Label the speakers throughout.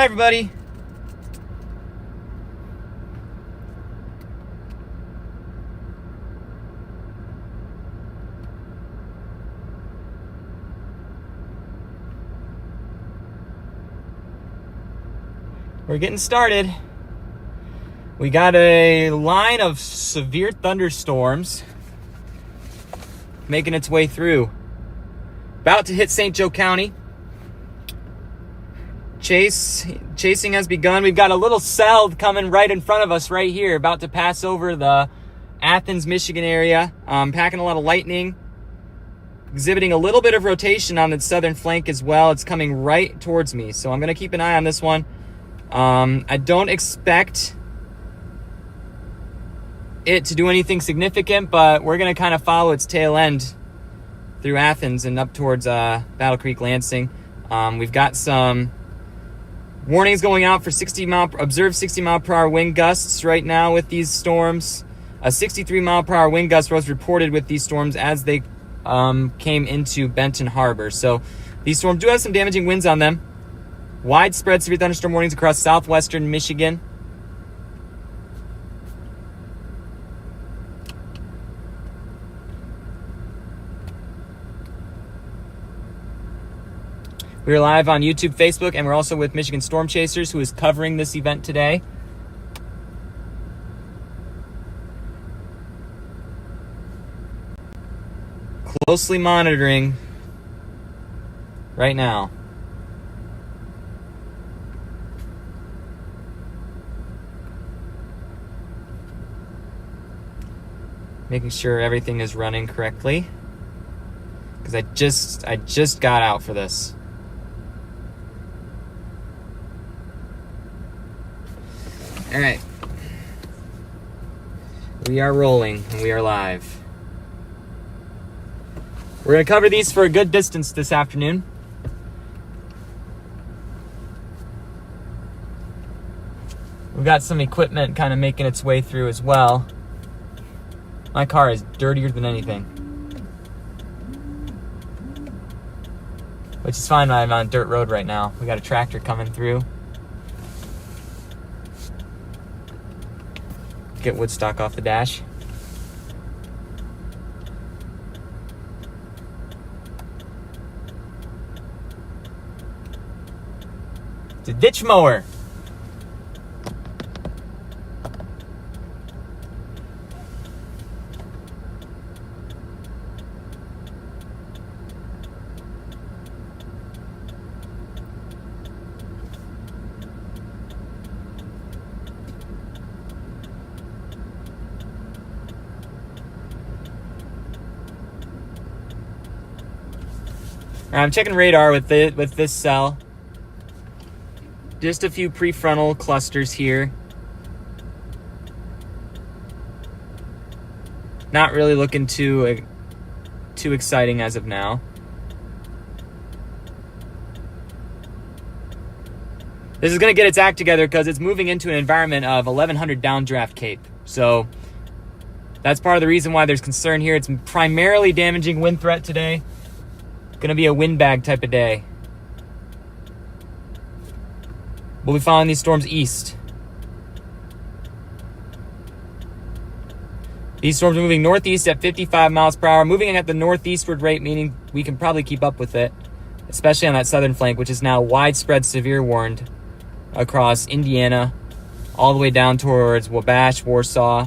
Speaker 1: Hi, everybody. We're getting started. We got a line of severe thunderstorms making its way through. About to hit St. Joe County. Chasing has begun. We've got a little cell coming right in front of us right here, about to pass over the Athens, Michigan area. Packing a lot of lightning, exhibiting a little bit of rotation on the southern flank as well. It's coming right towards me, so I'm going to keep an eye on this one. I don't expect it to do anything significant, but we're going to kind of follow its tail end through Athens and up towards Battle Creek, Lansing. We've got some warnings going out for observed 60 mile per hour wind gusts right now with these storms. A 63 mile per hour wind gust was reported with these storms as they came into Benton Harbor. So these storms do have some damaging winds on them. Widespread severe thunderstorm warnings across southwestern Michigan. We're live on YouTube, Facebook, and we're also with Michigan Storm Chasers, who is covering this event today. Closely monitoring right now. Making sure everything is running correctly, because I just got out for this. All right, we are rolling and we are live. We're going to cover these for a good distance this afternoon. We've got some equipment kind of making its way through as well. My car is dirtier than anything, which is fine. I'm on a dirt road right now. We got a tractor coming through. Get Woodstock off the dash. It's a ditch mower. I'm checking radar with this cell. Just a few prefrontal clusters here. Not really looking too exciting as of now. This is going to get its act together because it's moving into an environment of 1100 downdraft Cape. So that's part of the reason why there's concern here. It's primarily damaging wind threat today. Gonna be a windbag type of day. We'll be following these storms east. These storms are moving northeast at 55 miles per hour, moving at the northeastward rate, meaning we can probably keep up with it, especially on that southern flank, which is now widespread severe warned across Indiana, all the way down towards Wabash, Warsaw.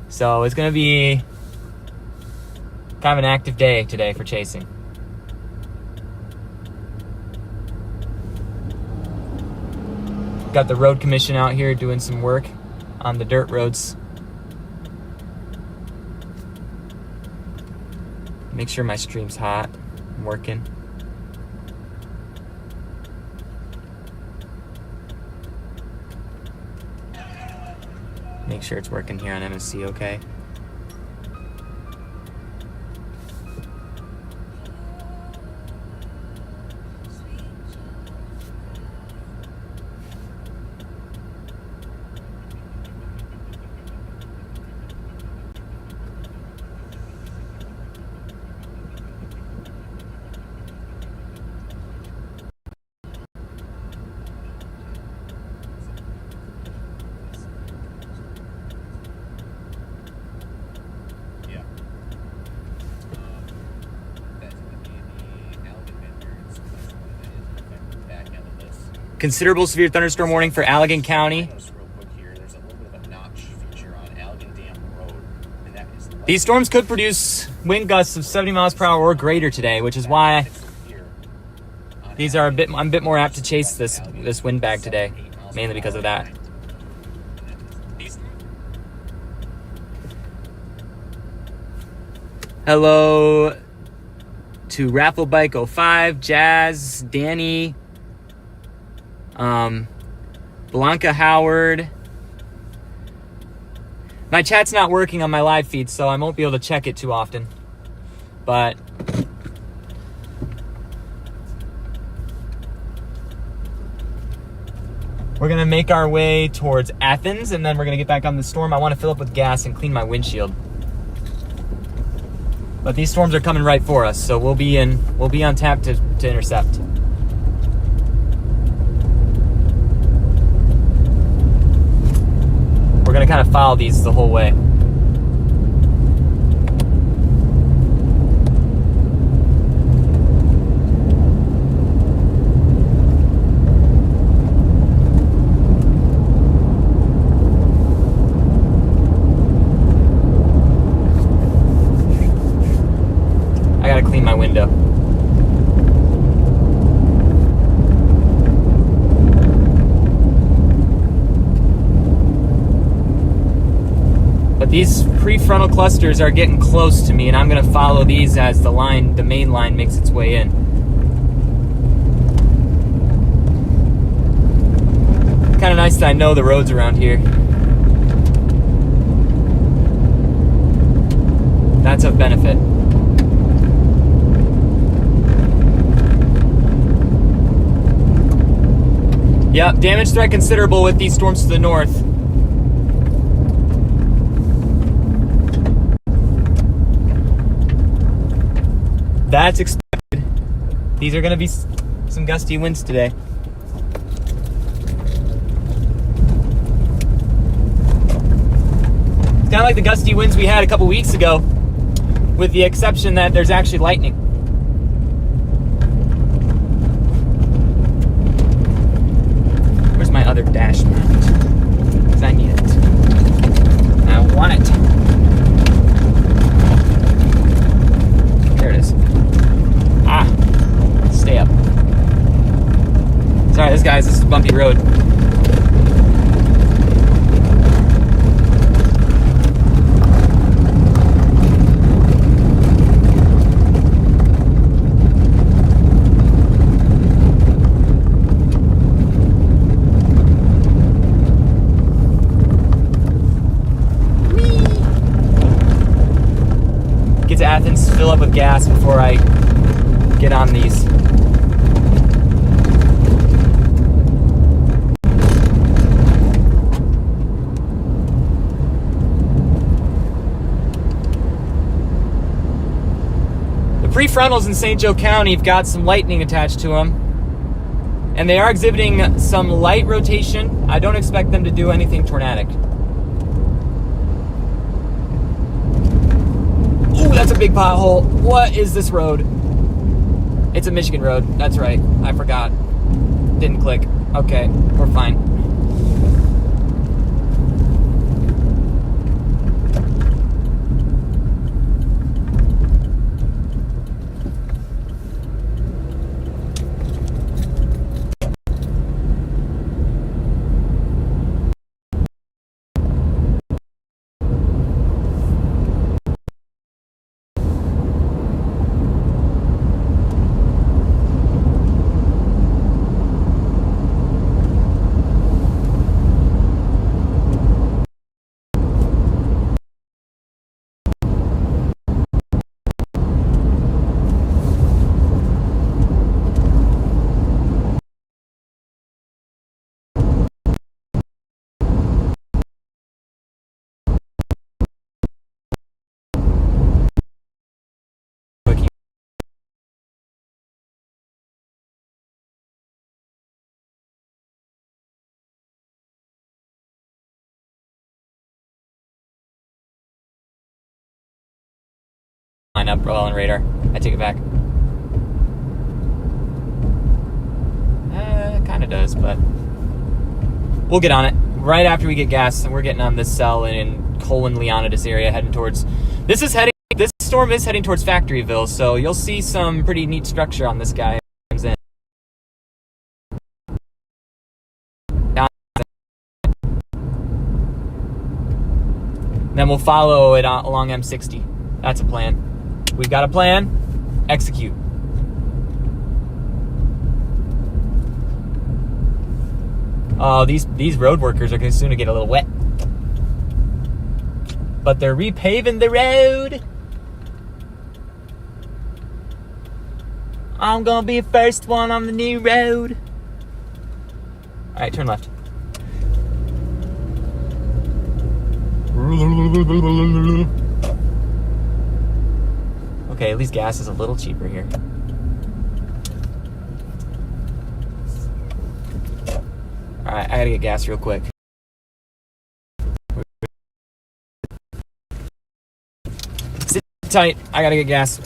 Speaker 1: So it's gonna be kind of an active day today for chasing. Got the road commission out here doing some work on the dirt roads. Make sure my stream's hot. I'm working. Make sure it's working here on MSC, okay? Considerable severe thunderstorm warning for Allegan County. These storms could produce wind gusts of 70 miles per hour or greater today, which is why these are I'm a bit more apt to chase this wind bag today, mainly because of that. Hello to Rafflebike 05, Jazz, Danny, Blanca Howard. My chat's not working on my live feed, so I won't be able to check it too often. But we're going to make our way towards Athens, and then we're going to get back on the storm. I want to fill up with gas and clean my windshield. But these storms are coming right for us, so we'll be on tap to intercept. We're going to kind of follow these the whole way. I got to clean my window. But these prefrontal clusters are getting close to me, and I'm going to follow these as the main line makes its way in. Kind of nice that I know the roads around here. That's of benefit. Yep, damage threat considerable with these storms to the north. That's expected. These are going to be some gusty winds today. It's kind of like the gusty winds we had a couple weeks ago, with the exception that there's actually lightning. Where's my other dash mount? Because I need it. I want it. There it is. Stay up. Sorry, this is a bumpy road. Get to Athens, fill up with gas before I get on these. Prefrontals in St. Joe County have got some lightning attached to them, and they are exhibiting some light rotation. I don't expect them to do anything tornadic. Ooh, that's a big pothole. What is this road? It's a Michigan road. That's right. I forgot. Didn't click. Okay, we're fine. Line up, roll on radar. I take it back. Kind kind of does, but we'll get on it right after we get gas. And we're getting on this cell in Colon-Leonidas area, heading towards. This storm is heading towards Factoryville, so you'll see some pretty neat structure on this guy. Comes in. Then we'll follow it along M60. That's a plan. We've got a plan. Execute. Oh, these road workers are soon to get a little wet. But they're repaving the road. I'm gonna be the first one on the new road. All right, turn left. Okay, at least gas is a little cheaper here. All right, I gotta get gas real quick. Sit tight, I gotta get gas.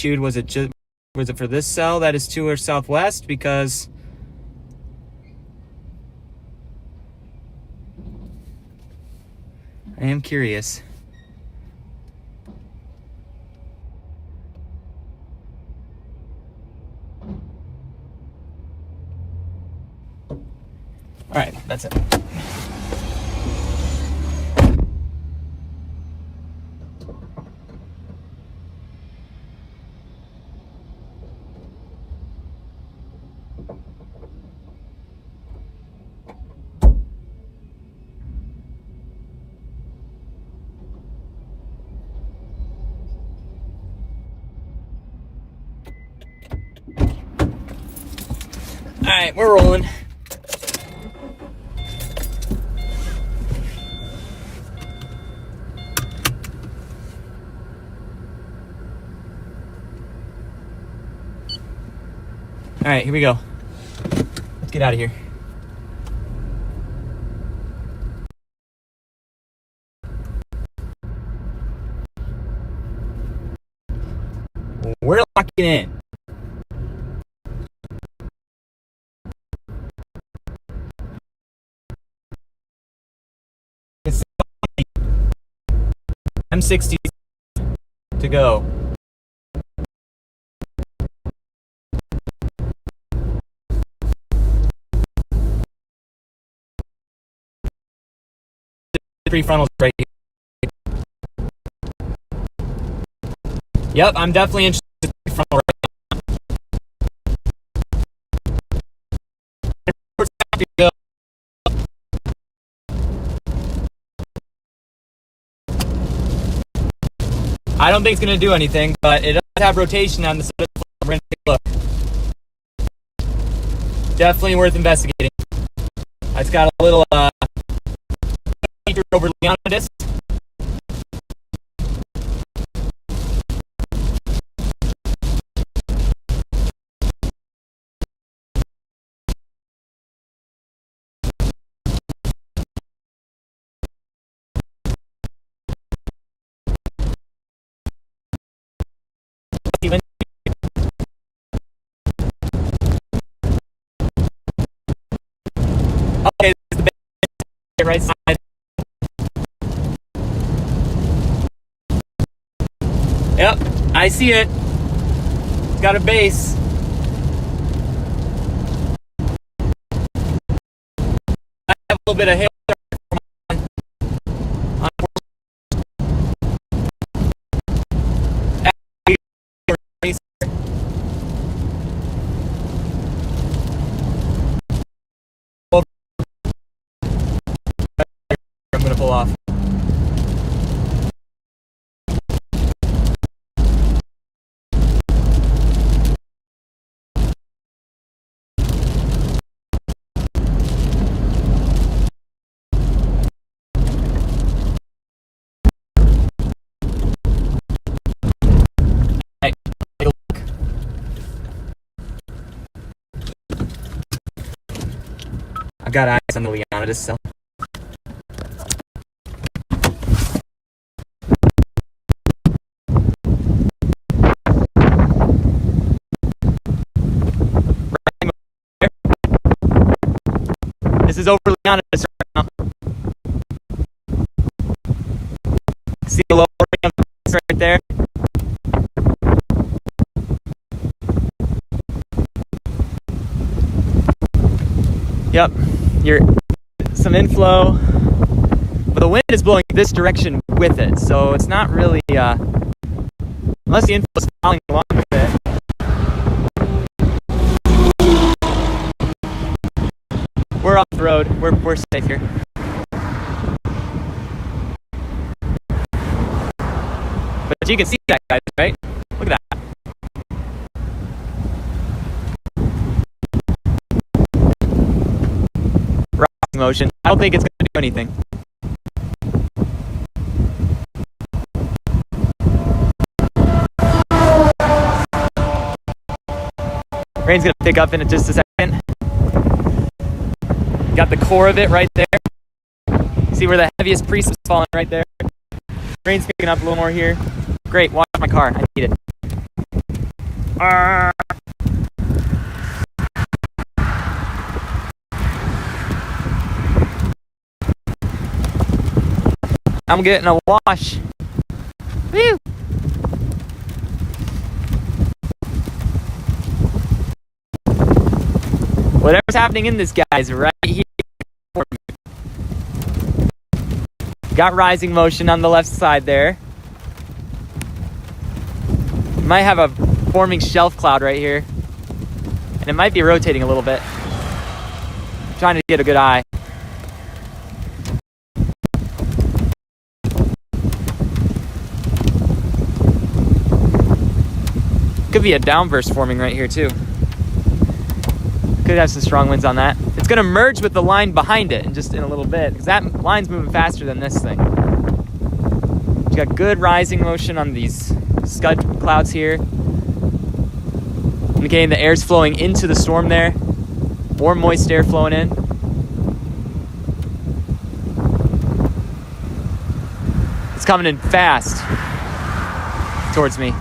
Speaker 1: Was it just Was it for this cell that is to our southwest? Because I am curious. All right, that's it. All right, we're rolling. All right, here we go. Let's get out of here. We're locking in. M60 to go. Three frontals right here. Yep, I'm definitely interested in three frontal right now. I don't think it's going to do anything, but it does have rotation on the side of the floor. We're going to take a look. Definitely worth investigating. It's got a little feature over Leonidas. Even okay, this is the right side. Yep, I see it. It's got a base. I have a little bit of hail. I'm gonna pull off. Right, take a look. I've got eyes on the Leonidas cell. This is over Leonidas right now. See the lowering of the base right there? Yep, you're some inflow, but the wind is blowing this direction with it, so it's not really, unless the inflow is following along with it. We're off the road. We're safe here. But you can see that, guys, right? Look at that. Rising motion. I don't think it's going to do anything. Rain's going to pick up in just a second. Got the core of it right there. See where the heaviest priest is falling right there. Rain's picking up a little more here. Great, watch my car. I need it. I'm getting a wash. Woo! Whatever's happening in this, guys, right here. Got rising motion on the left side there. Might have a forming shelf cloud right here. And it might be rotating a little bit. I'm trying to get a good eye. Could be a downburst forming right here too. Could have some strong winds on that. It's gonna merge with the line behind it in just in a little bit, because that line's moving faster than this thing. You got good rising motion on these scud clouds here, indicating the air's flowing into the storm there. More moist air flowing in. It's coming in fast towards me.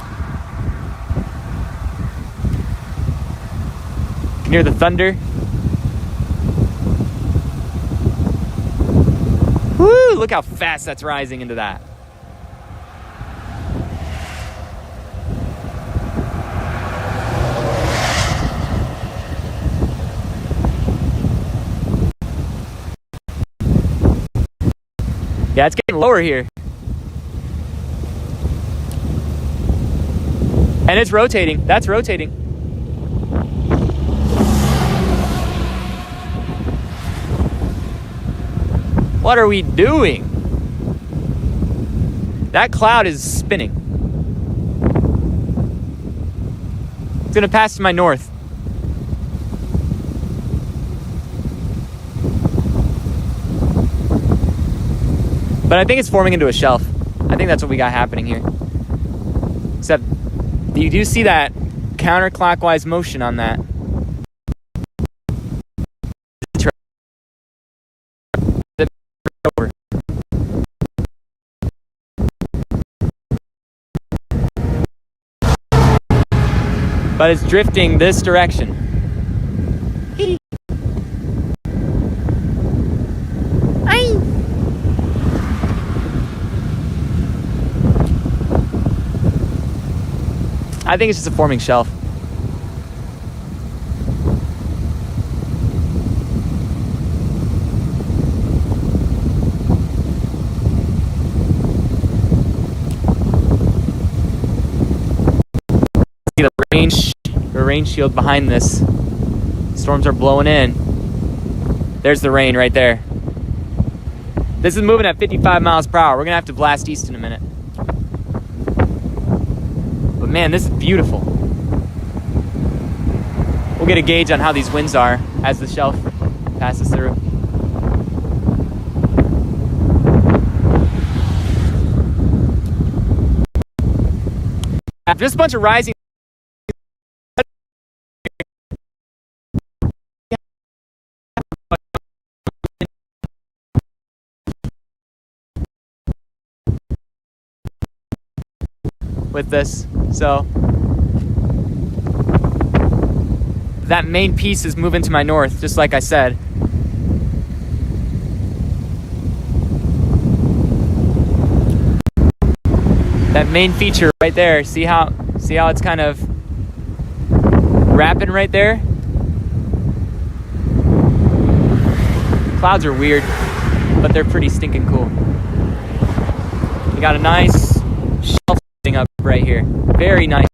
Speaker 1: You can hear the thunder. Woo! Look how fast that's rising into that. Yeah, it's getting lower here. And it's rotating. That's rotating. What are we doing? That cloud is spinning. It's gonna pass to my north. But I think it's forming into a shelf. I think that's what we got happening here. Except you do see that counterclockwise motion on that. But it's drifting this direction. I think it's just a forming shelf. See the rain shield behind this. Storms are blowing in. There's the rain right there. This is moving at 55 miles per hour. We're gonna have to blast east in a minute. But man, this is beautiful. We'll get a gauge on how these winds are as the shelf passes through. Just a bunch of rising. With this, so that main piece is moving to my north, just like I said. That main feature right there, see how it's kind of wrapping right there? Clouds are weird, but they're pretty stinking cool. You got a nice shelf up right here. Very nice.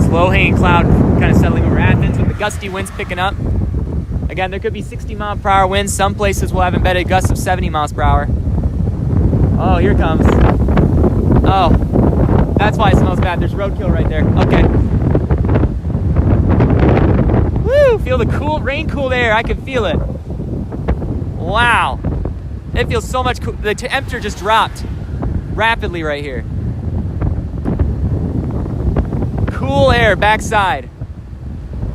Speaker 1: Low-hanging cloud kind of settling over Athens with the gusty winds picking up. Again, there could be 60-mile-per-hour winds. Some places will have embedded gusts of 70 miles per hour. Oh, here it comes. Oh, that's why it smells bad. There's roadkill right there. Okay. Woo! Feel the cool, rain-cooled air. I can feel it. Wow. It feels so much cool. The temperature just dropped rapidly right here. Cool air backside.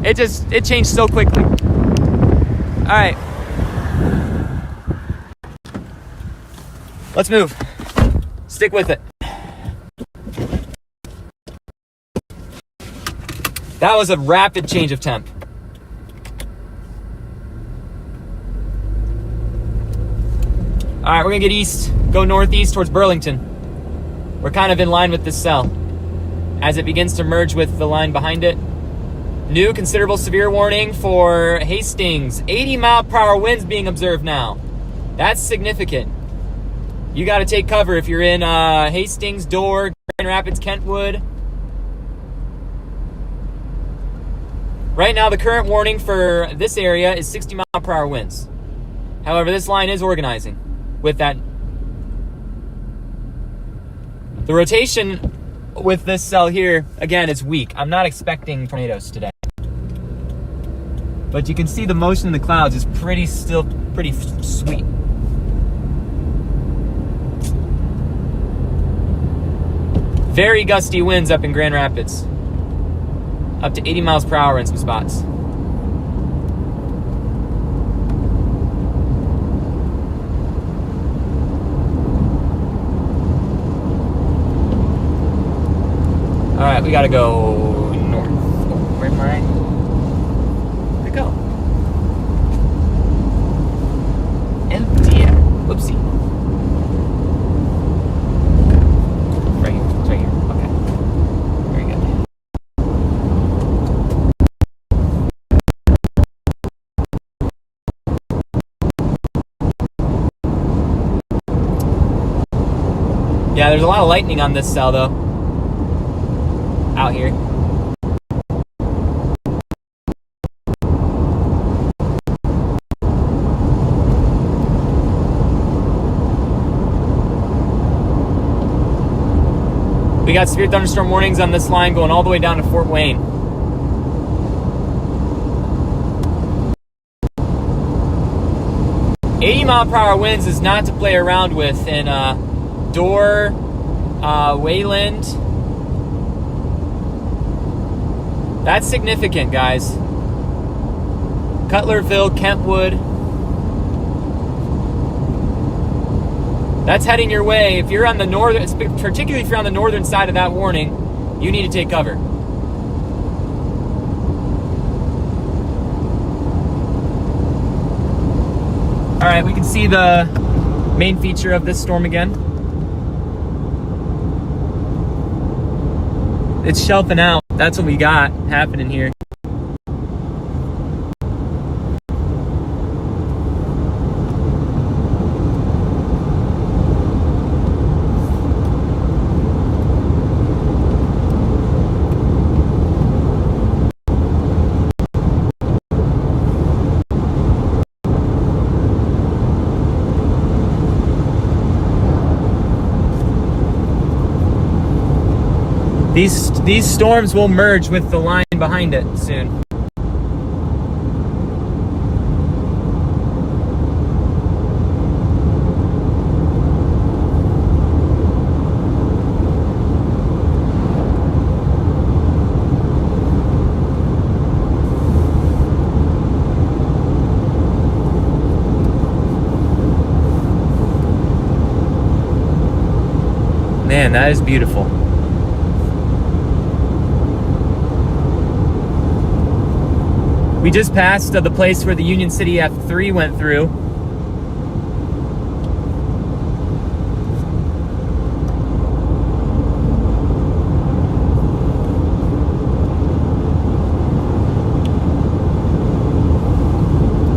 Speaker 1: It changed so quickly. All right. Let's move. Stick with it. That was a rapid change of temp. All right, we're gonna get east, go northeast towards Burlington. We're kind of in line with this cell. As it begins to merge with the line behind it. New considerable severe warning for Hastings. 80-mile-per-hour winds being observed now. That's significant. You gotta take cover if you're in Hastings, Door, Grand Rapids, Kentwood. Right now, the current warning for this area is 60-mile-per-hour winds. However, this line is organizing with that. The rotation with this cell here, again, is weak. I'm not expecting tornadoes today. But you can see the motion in the clouds is still pretty sweet. Very gusty winds up in Grand Rapids. Up to 80 miles per hour in some spots. All right, we gotta go north. Oh, where am I? Where'd it go? Empty. Whoopsie. Right here. It's right here. Okay. Very good. Yeah, there's a lot of lightning on this cell, though. Out here. We got severe thunderstorm warnings on this line going all the way down to Fort Wayne. "80-mile-per-hour winds is not to play around with in Door, Wayland. That's significant, guys. Cutlerville, Kentwood. That's heading your way. If you're on the northern, particularly if you're on the northern side of that warning, you need to take cover. All right, we can see the main feature of this storm again. It's shelving out. That's what we got happening here. These storms will merge with the line behind it soon. Man, that is beautiful. We just passed the place where the Union City F3 went through.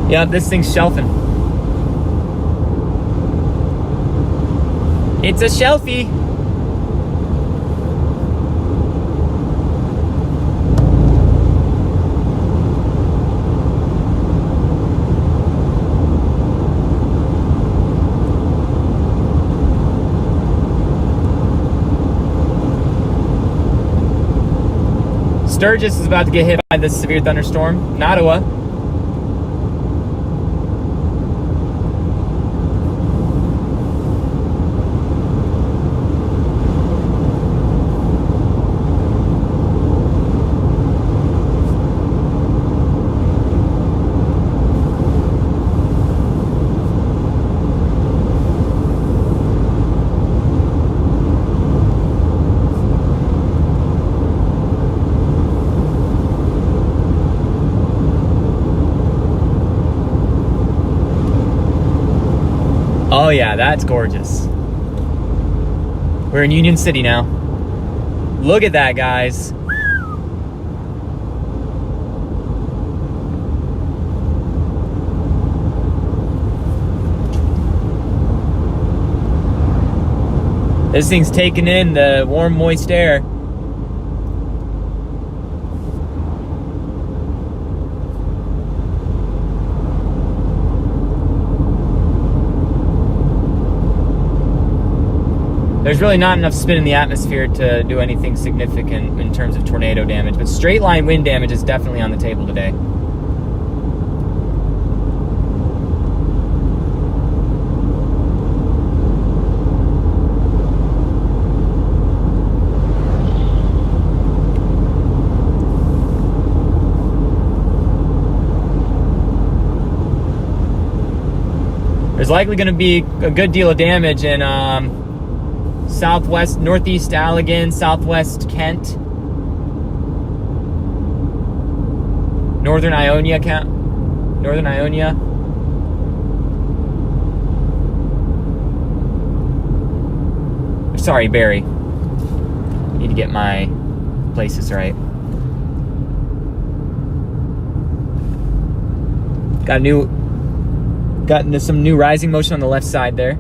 Speaker 1: Yeah, this thing's shelving. It's a shelfie. Sturgis is about to get hit by this severe thunderstorm. Nottawa. Oh yeah, that's gorgeous. We're in Union City now. Look at that, guys. This thing's taking in the warm, moist air. There's really not enough spin in the atmosphere to do anything significant in terms of tornado damage, but straight line wind damage is definitely on the table today. There's likely going to be a good deal of damage in southwest, northeast Allegan, southwest Kent, northern Ionia, Sorry, Barry. Need to get my places right. Got into some new rising motion on the left side there.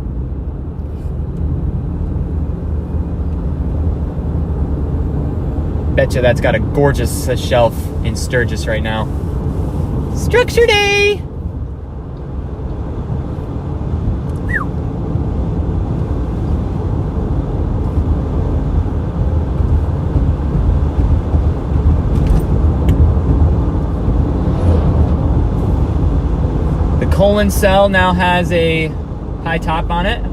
Speaker 1: Betcha that's got a gorgeous shelf in Sturgis right now. Structure day! The colon cell now has a high top on it.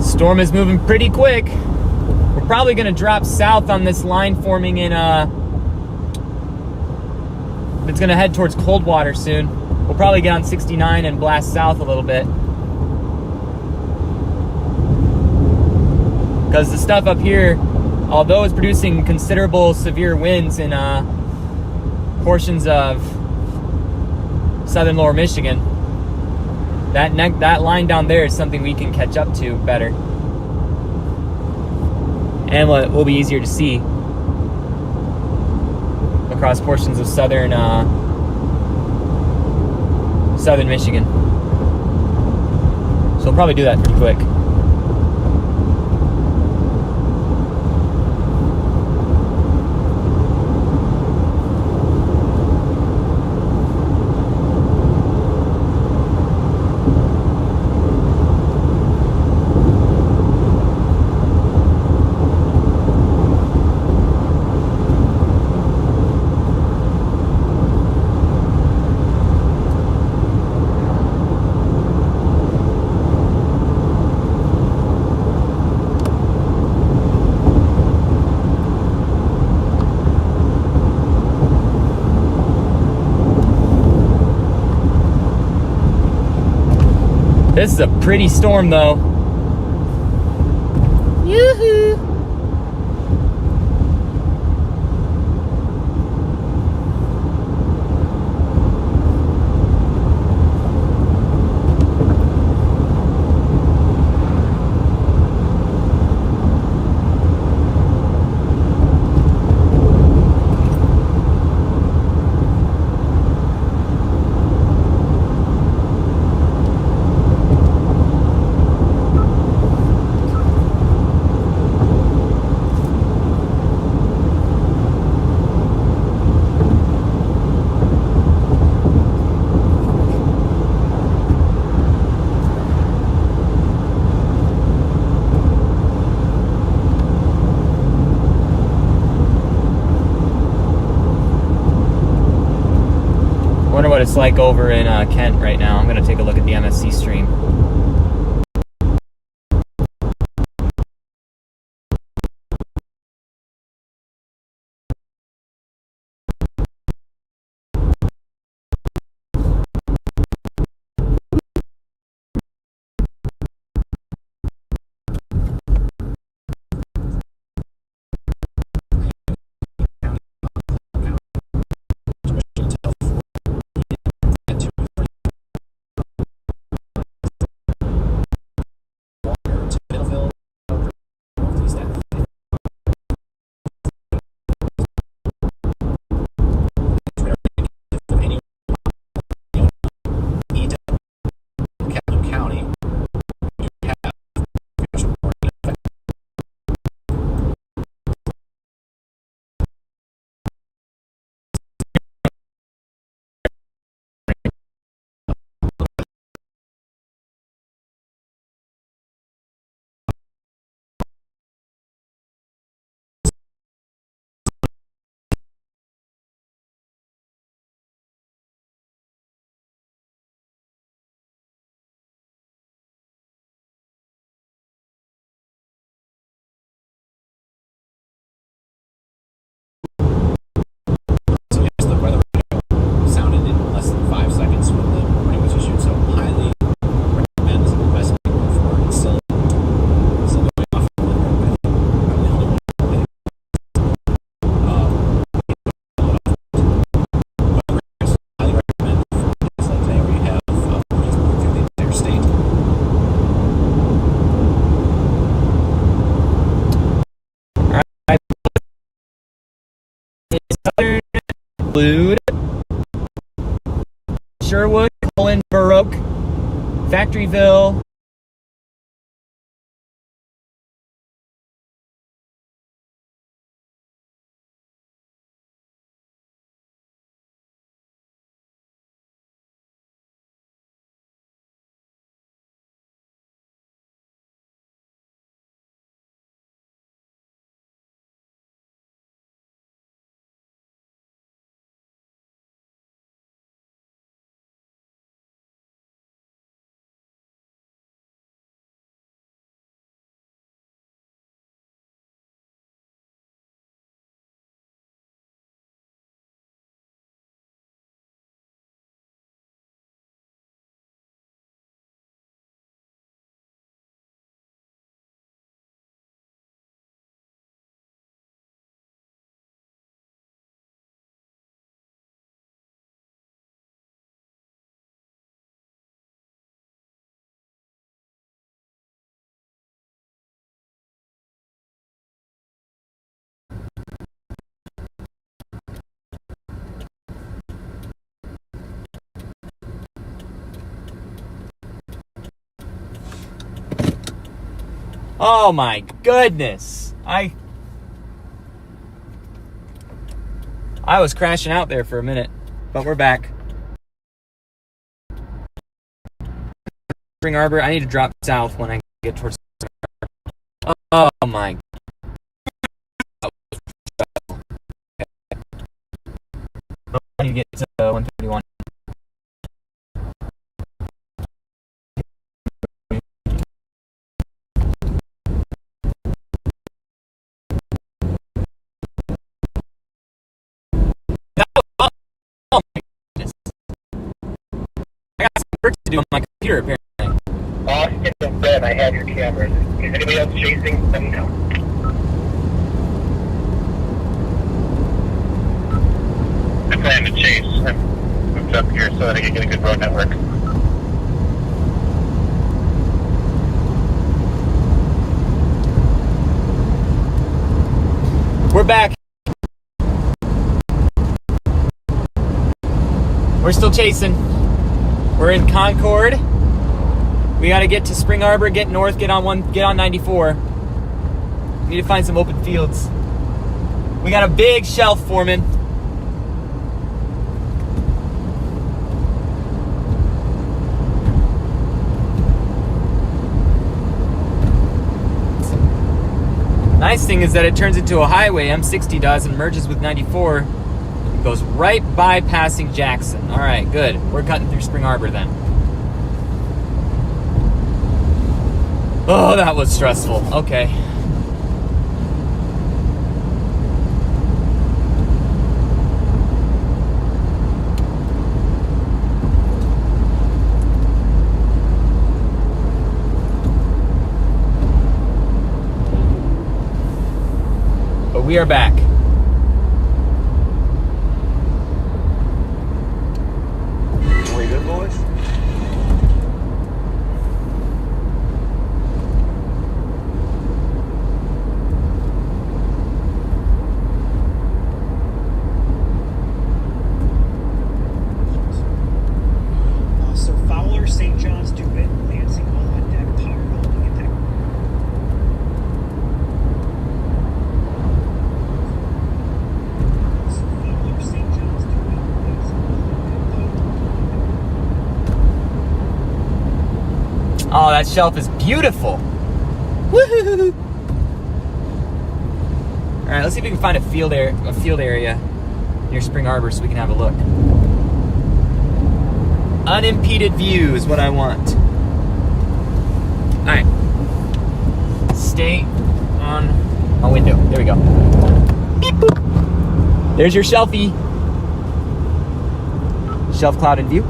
Speaker 1: Storm is moving pretty quick. We're probably going to drop south on this line forming in it's going to head towards Coldwater soon. We'll probably get on 69 and blast south a little bit. Because the stuff up here, although it's producing considerable severe winds in portions of southern lower Michigan, that line down there is something we can catch up to better. And will be easier to see across portions of southern Michigan. So we'll probably do that pretty quick. This is a pretty storm, though. Yoo-hoo! Wonder what it's like over in Kent right now. I'm gonna take a look at the MSC stream. Southern include Sherwood, Cullen, Baroque, Factoryville, oh my goodness. I was crashing out there for a minute, but we're back. Spring Arbor, I need to drop south when I get towards Spring Arbor. Oh my. I need to get to 131. Oh my goodness. I got some work to do on my computer apparently.
Speaker 2: Austin said I have your cameras. Is anybody else chasing? Let me know. I plan to chase. I'm moved up here so that I can get a good road network.
Speaker 1: We're back. We're still chasing. We're in Concord. We got to get to Spring Arbor, get north, get on 94. Need to find some open fields. We got a big shelf forming. Nice thing is that it turns into a highway, M60 does, and merges with 94. It goes right by passing Jackson. All right, good. We're cutting through Spring Arbor then. Oh, that was stressful. Okay. But we are back.
Speaker 2: We good, boys?
Speaker 3: So Fowler, St. John's, DeWitt, Lansing, all on deck, power holding attack. So Fowler, St. John's, DeWitt, Lansing, all on deck,
Speaker 1: Oh, that shelf is beautiful. Woohoo! All right, let's see if we can find a field area near Spring Arbor so we can have a look. Unimpeded view is what I want. All right. Stay on my window. There we go. Beep boop. There's your shelfie. Shelf cloud in view.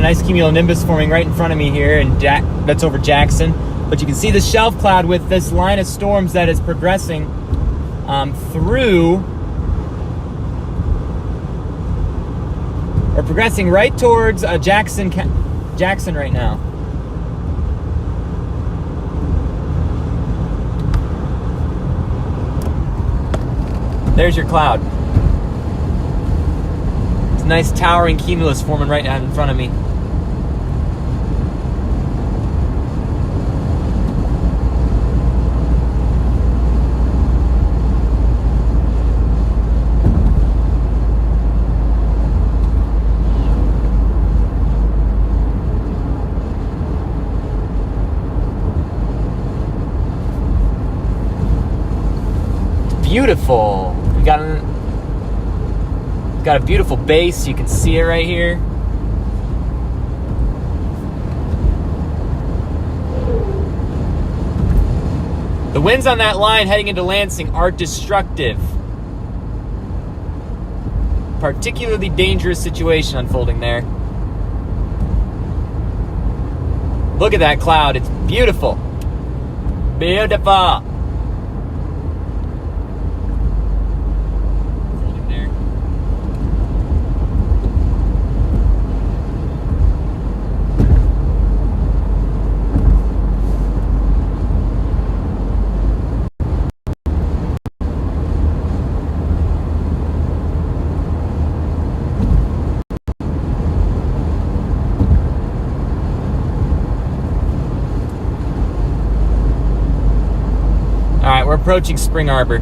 Speaker 1: nice cumulonimbus forming right in front of me here, and that's over Jackson. But you can see the shelf cloud with this line of storms that is progressing through, or progressing right towards Jackson right now. There's your cloud. It's a nice towering cumulus forming right out in front of me. Beautiful. We got a beautiful base. You can see it right here. The winds on that line heading into Lansing are destructive. Particularly dangerous situation unfolding there. Look at that cloud. It's beautiful. Beautiful. Alright, we're approaching Spring Arbor.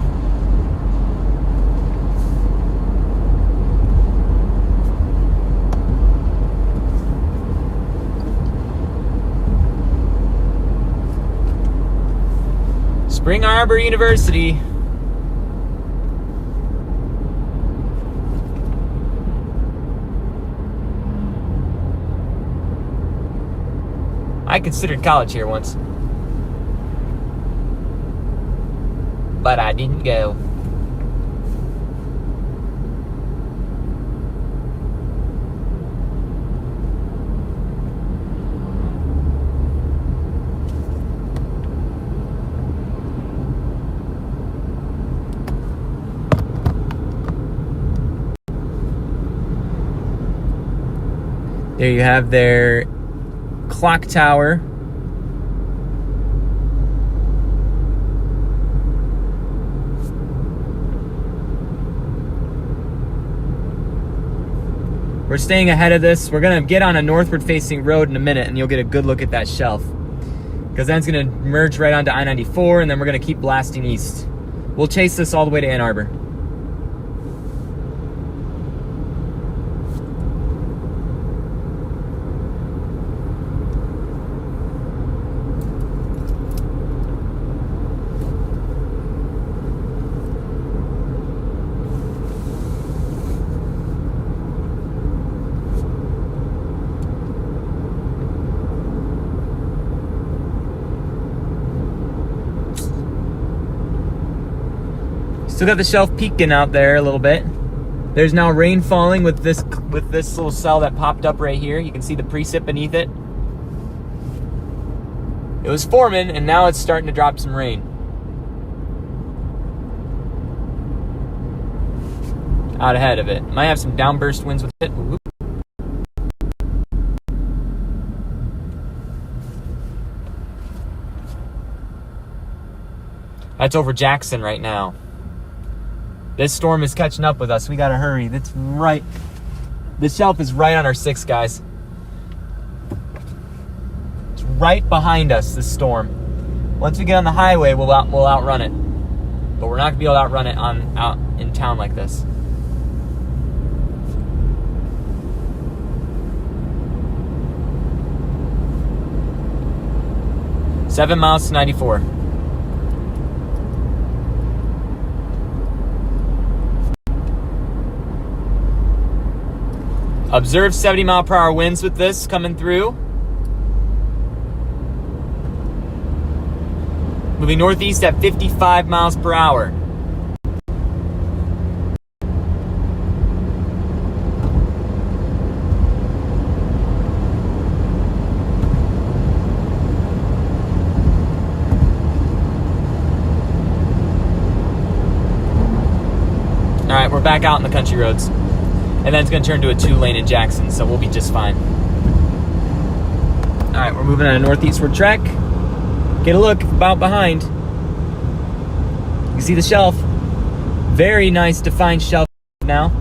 Speaker 1: Spring Arbor University. I considered college here once, but I didn't go. There you have their clock tower. We're staying ahead of this. We're gonna get on a northward facing road in a minute and you'll get a good look at that shelf. Because then it's gonna merge right onto I-94 and then we're gonna keep blasting east. We'll chase this all the way to Ann Arbor. Still got the shelf peeking out there a little bit. There's now rain falling with this little cell that popped up right here. You can see the precip beneath it. It was forming and now it's starting to drop some rain. Out ahead of it. Might have some downburst winds with it. Whoop. That's over Jackson right now. This storm is catching up with us. We gotta hurry. That's right. This shelf is right on our 6, guys. It's right behind us, this storm. Once we get on the highway, we'll outrun it. But we're not gonna be able to outrun it out in town like this. Seven miles to 94. Observe 70-mile-per-hour winds with this coming through. Moving northeast at 55 miles per hour. we're back out in the country roads. And then it's going to turn to a 2-lane in Jackson, so we'll be just fine. All right, we're moving on a northeastward trek. Get a look about behind. You see the shelf. Very nice defined shelf now.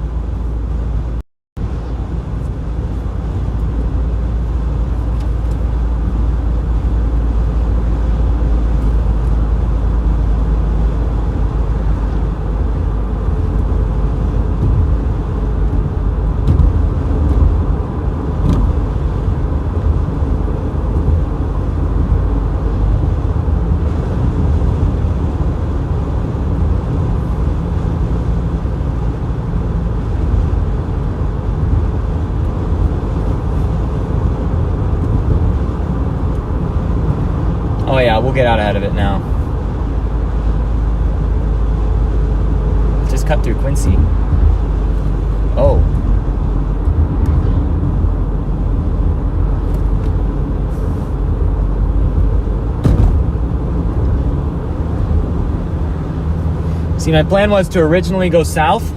Speaker 1: Oh yeah, we'll get out ahead of it now. Just cut through Quincy. Oh. See, my plan was to originally go south,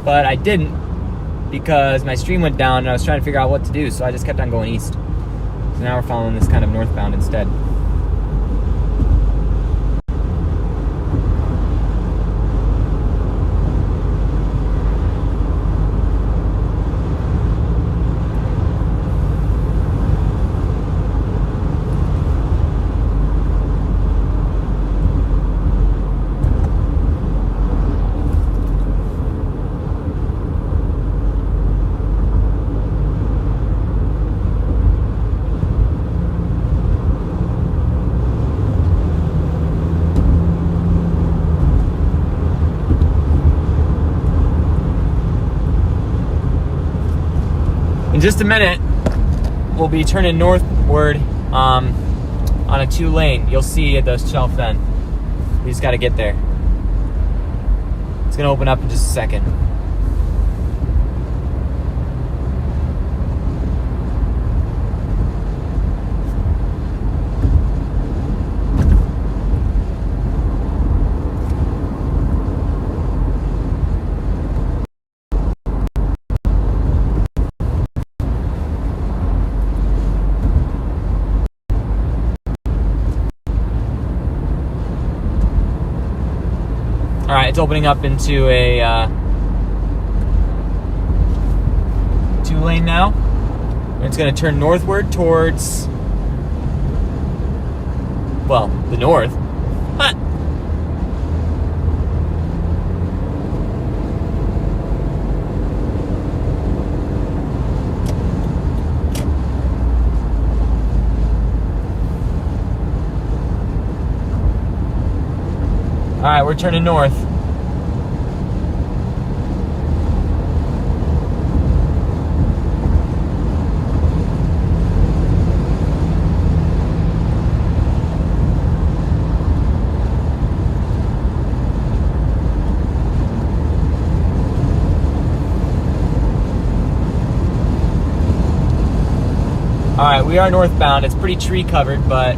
Speaker 1: but I didn't because my stream went down and I was trying to figure out what to do, so I just kept on going east. So now we're following this kind of northbound instead. In just a minute, we'll be turning northward on a 2-lane. You'll see the shelf then. We just got to get there. It's going to open up in just a second. All right, it's opening up into a 2-lane now. And it's going to turn northward towards, well, the north. Huh. All right, we're turning north. All right, we are northbound. It's pretty tree covered, but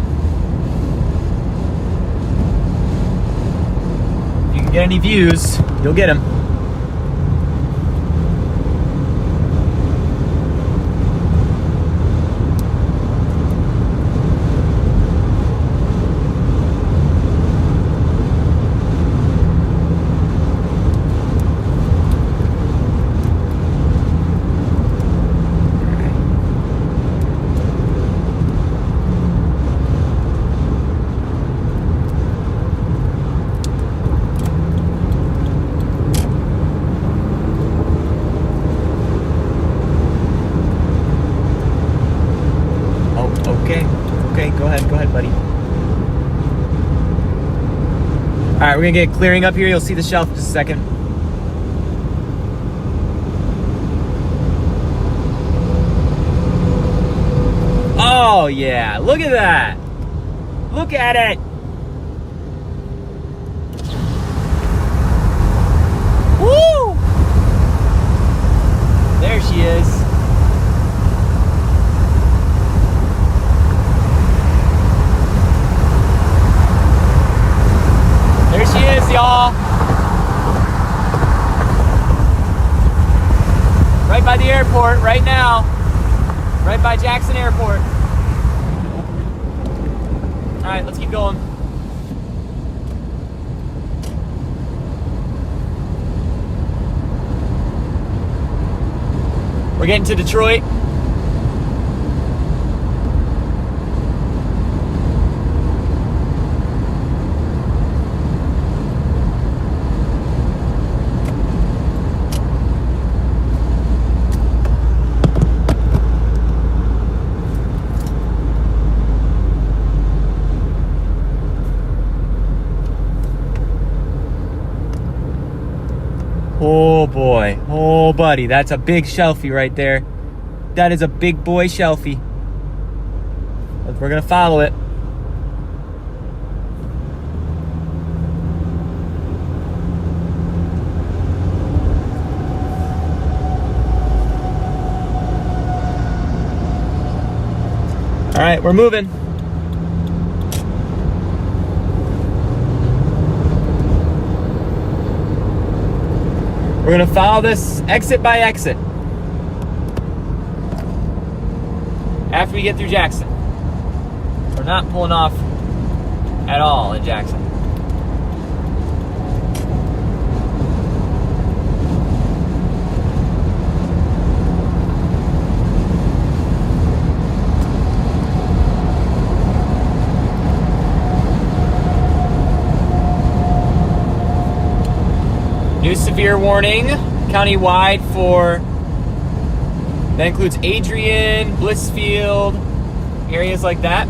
Speaker 1: get any views, you'll get them. Okay, go ahead, buddy. All right, we're gonna get clearing up here. You'll see the shelf in just a second. Oh yeah, look at that. Look at it. Woo! There she is. There she is, y'all. airport right now. Right by Jackson Airport. All right, let's keep going. We're getting to Detroit. Oh boy, oh buddy, that's a big shelfie right there. That is a big boy shelfie. We're gonna follow it. All right, we're moving. We're gonna follow this exit by exit after we get through Jackson. We're not pulling off at all in Jackson. New severe warning, countywide for, that includes Adrian, Blissfield, areas like that.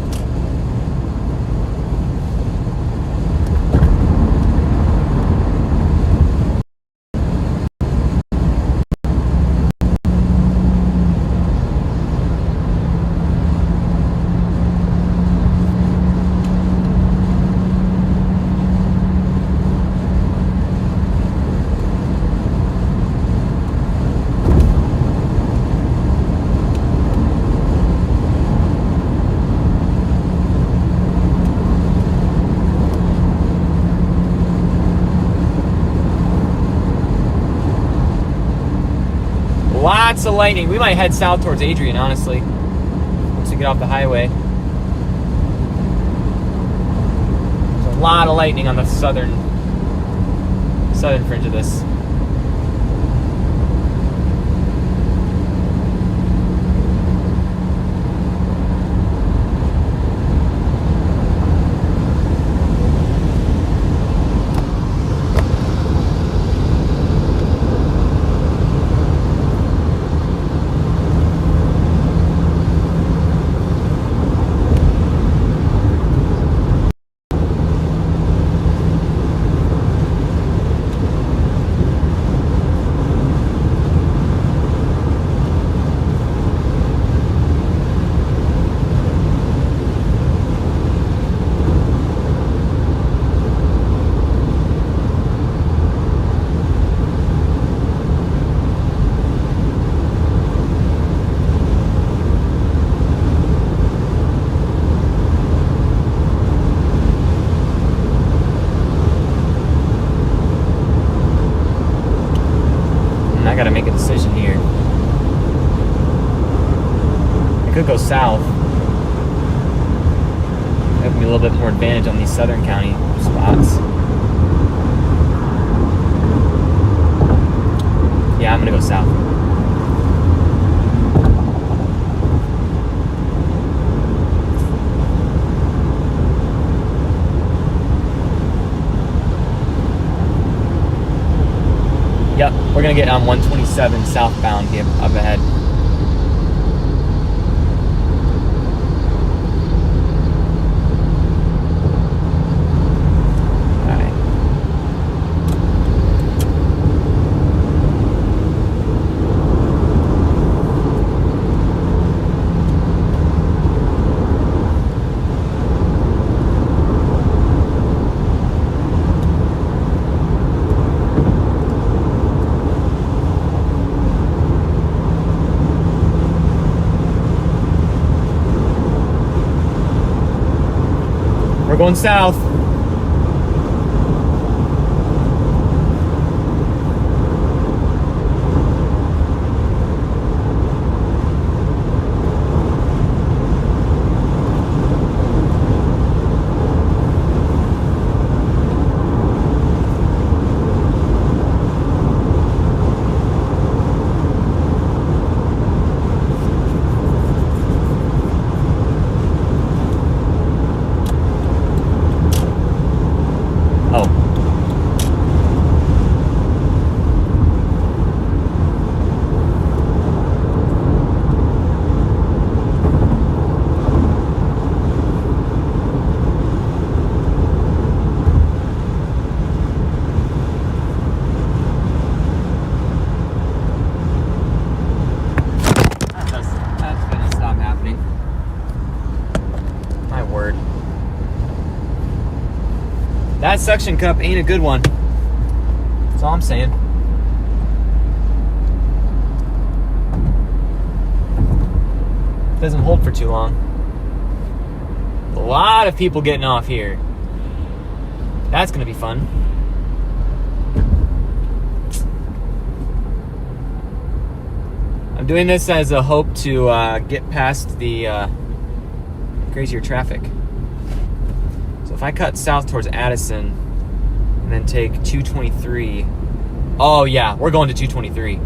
Speaker 1: Lots of lightning. We might head south towards Adrian, honestly, once we get off the highway. There's a lot of lightning on the southern fringe of this. I gotta make a decision here. I could go south. That would be a little bit more advantage on these southern county spots. Yeah, I'm gonna go south. Yep, we're gonna get on 127 southbound here up ahead. We're going south. That suction cup ain't a good one. That's all I'm saying. Doesn't hold for too long. A lot of people getting off here. That's gonna be fun. I'm doing this as a hope to get past the crazier traffic. So if I cut south towards Addison and then take 223. Oh yeah, we're going to 223.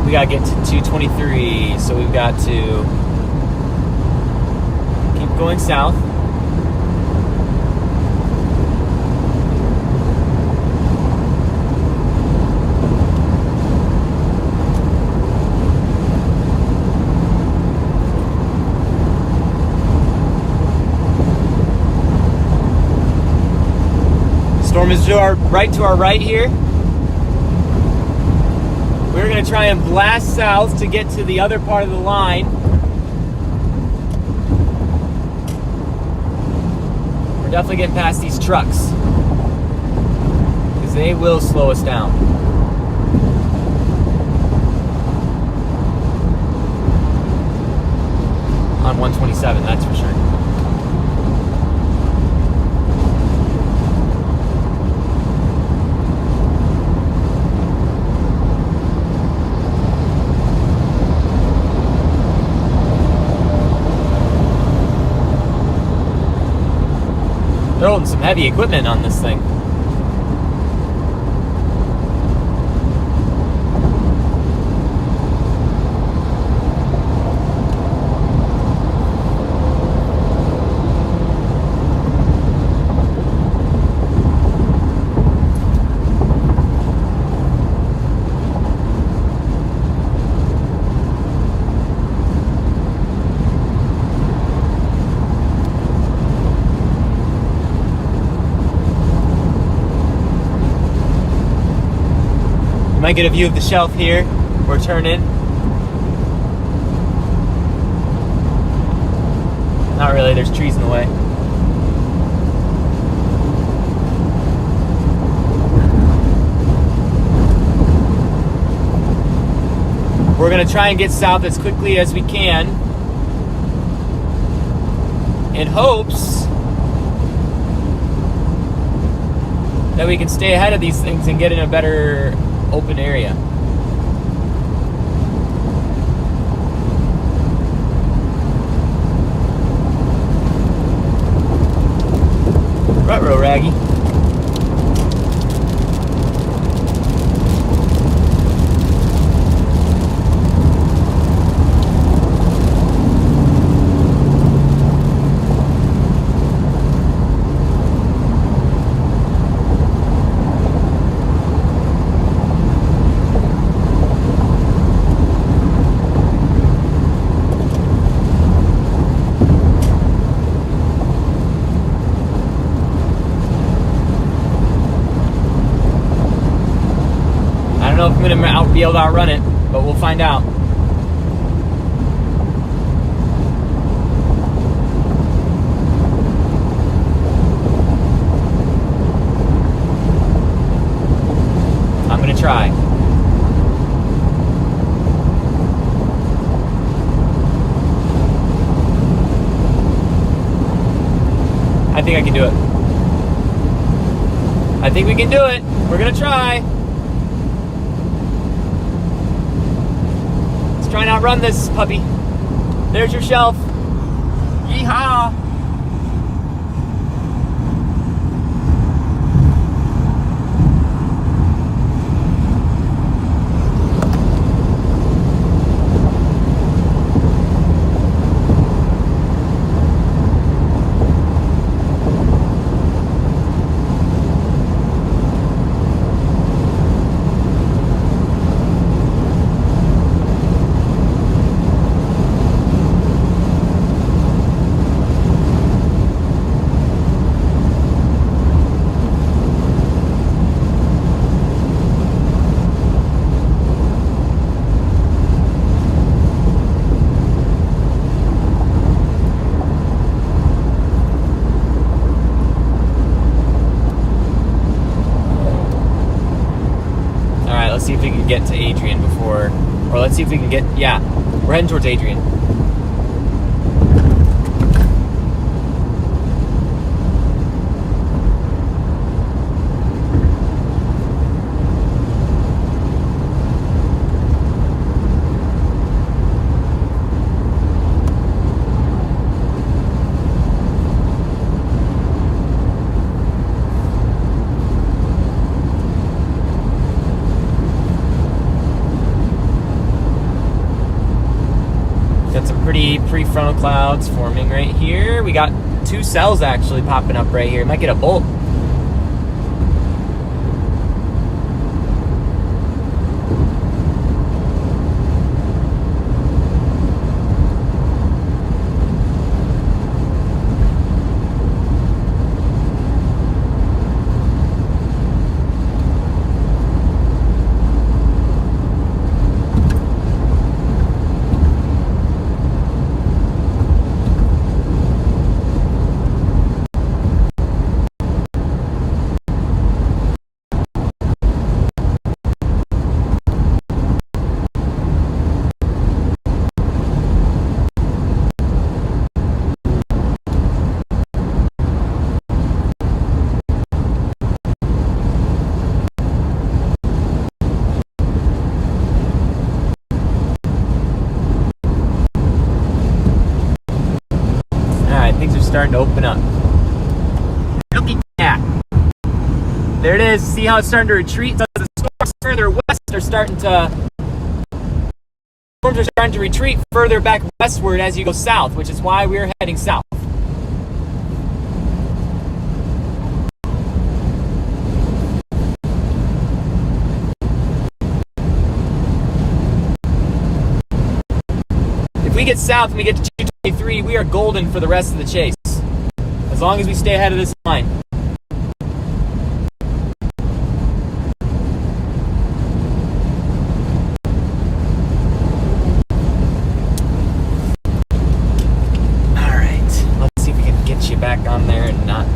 Speaker 1: We gotta get to 223, so we've got to keep going south. Storm is to our right here. We're going to try and blast south to get to the other part of the line. We're definitely getting past these trucks, because they will slow us down. On 127, that's for sure. They're holding some heavy equipment on this thing. Might get a view of the shelf here. We're turning. Not really, there's trees in the way. We're gonna try and get south as quickly as we can in hopes that we can stay ahead of these things and get in a better open area. Ruh-roh, Raggy. I don't know if I'm going to be able to outrun it, but we'll find out. I'm going to try. I think I can do it. I think we can do it. We're going to try. Try and outrun this puppy. There's your shelf. Yeehaw! can get to Adrian before, or let's see if we can get, yeah, we're heading towards Adrian. Got some pretty prefrontal clouds forming right here. We got 2 cells actually popping up right here. Might get a bolt. Things are starting to open up. Look at that. There it is. See how it's starting to retreat? So the storms further west are starting to retreat further back westward as you go south, which is why we're heading south. If we get south and we get to 223, we are golden for the rest of the chase. As long as we stay ahead of this line. Alright, let's see if we can get you back on there and not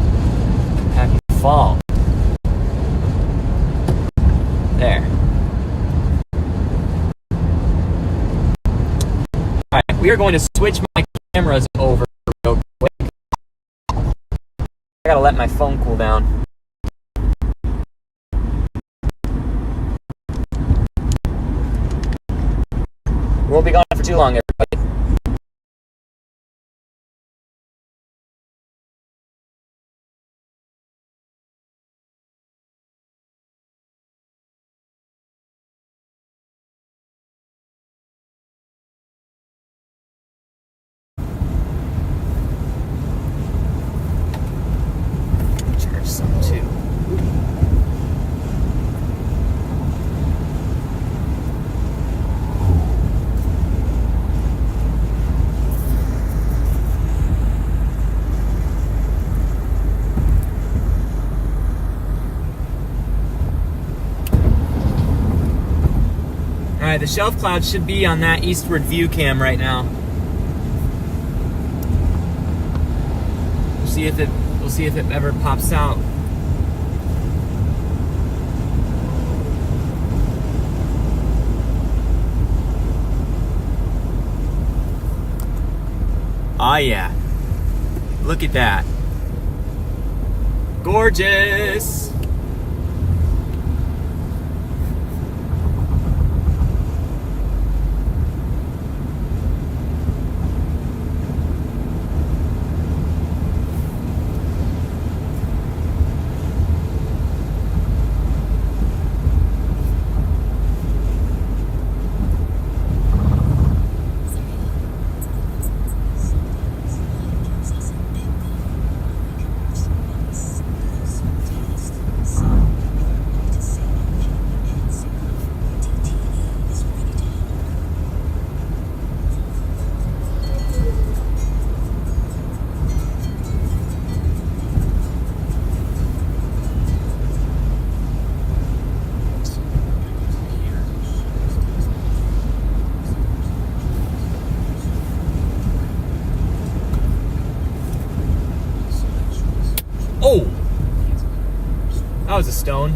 Speaker 1: have you fall. There. Alright, we are going to switch my cameras over real quick. I gotta let my phone cool down. We won't be gone for too long, everybody. Charge some too. Alright, the shelf cloud should be on that eastward view cam right now. We'll see if it ever pops out. Oh yeah. Look at that. Gorgeous. Oh! That was a stone.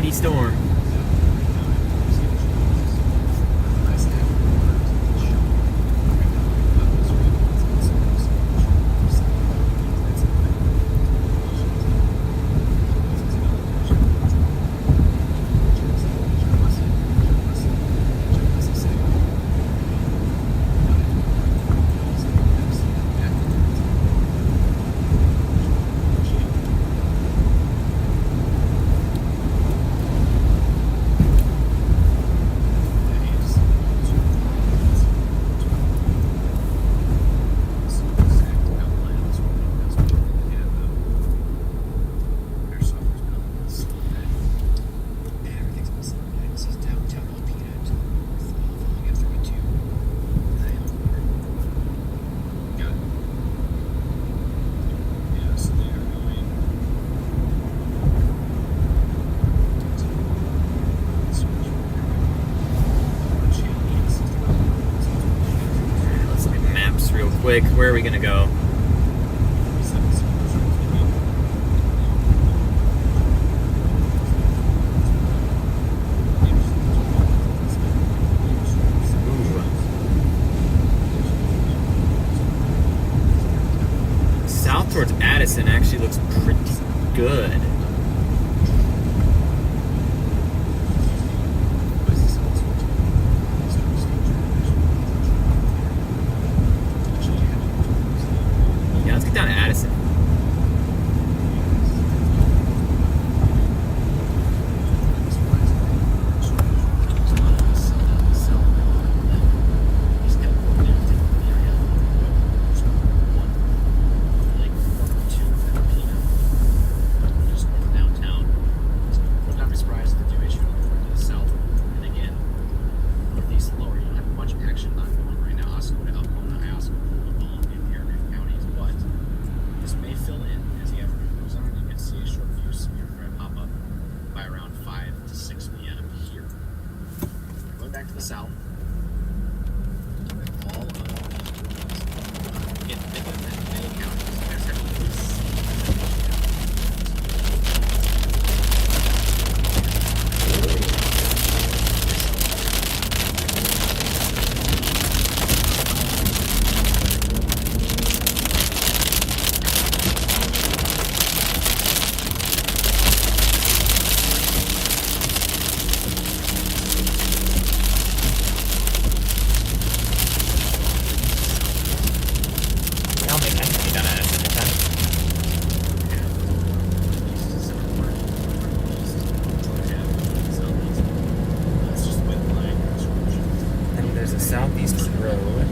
Speaker 1: mighty storm. Quick, where are we gonna go? Ooh. South towards Addison actually looks pretty good. Down to Addison.
Speaker 4: Back to the south. All of many counties. There's actually
Speaker 1: Southeast Road.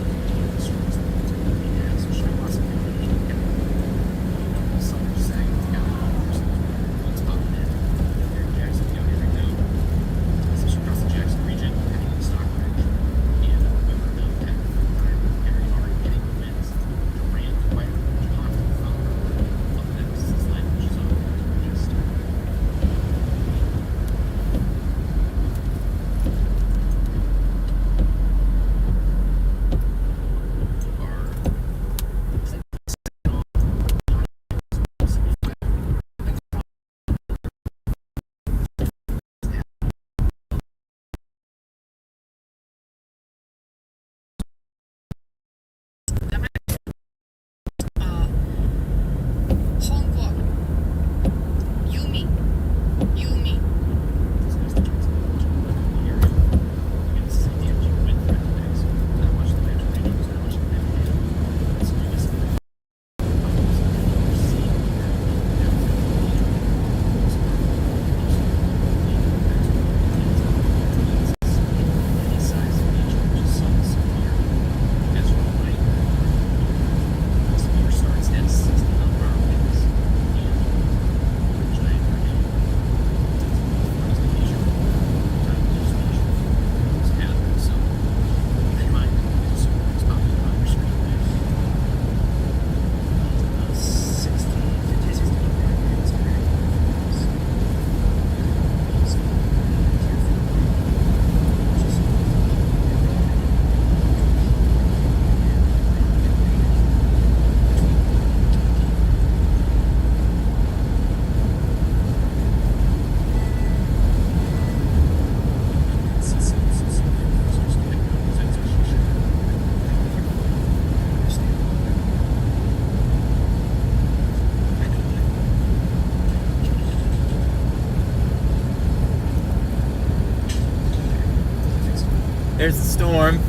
Speaker 1: There's the storm.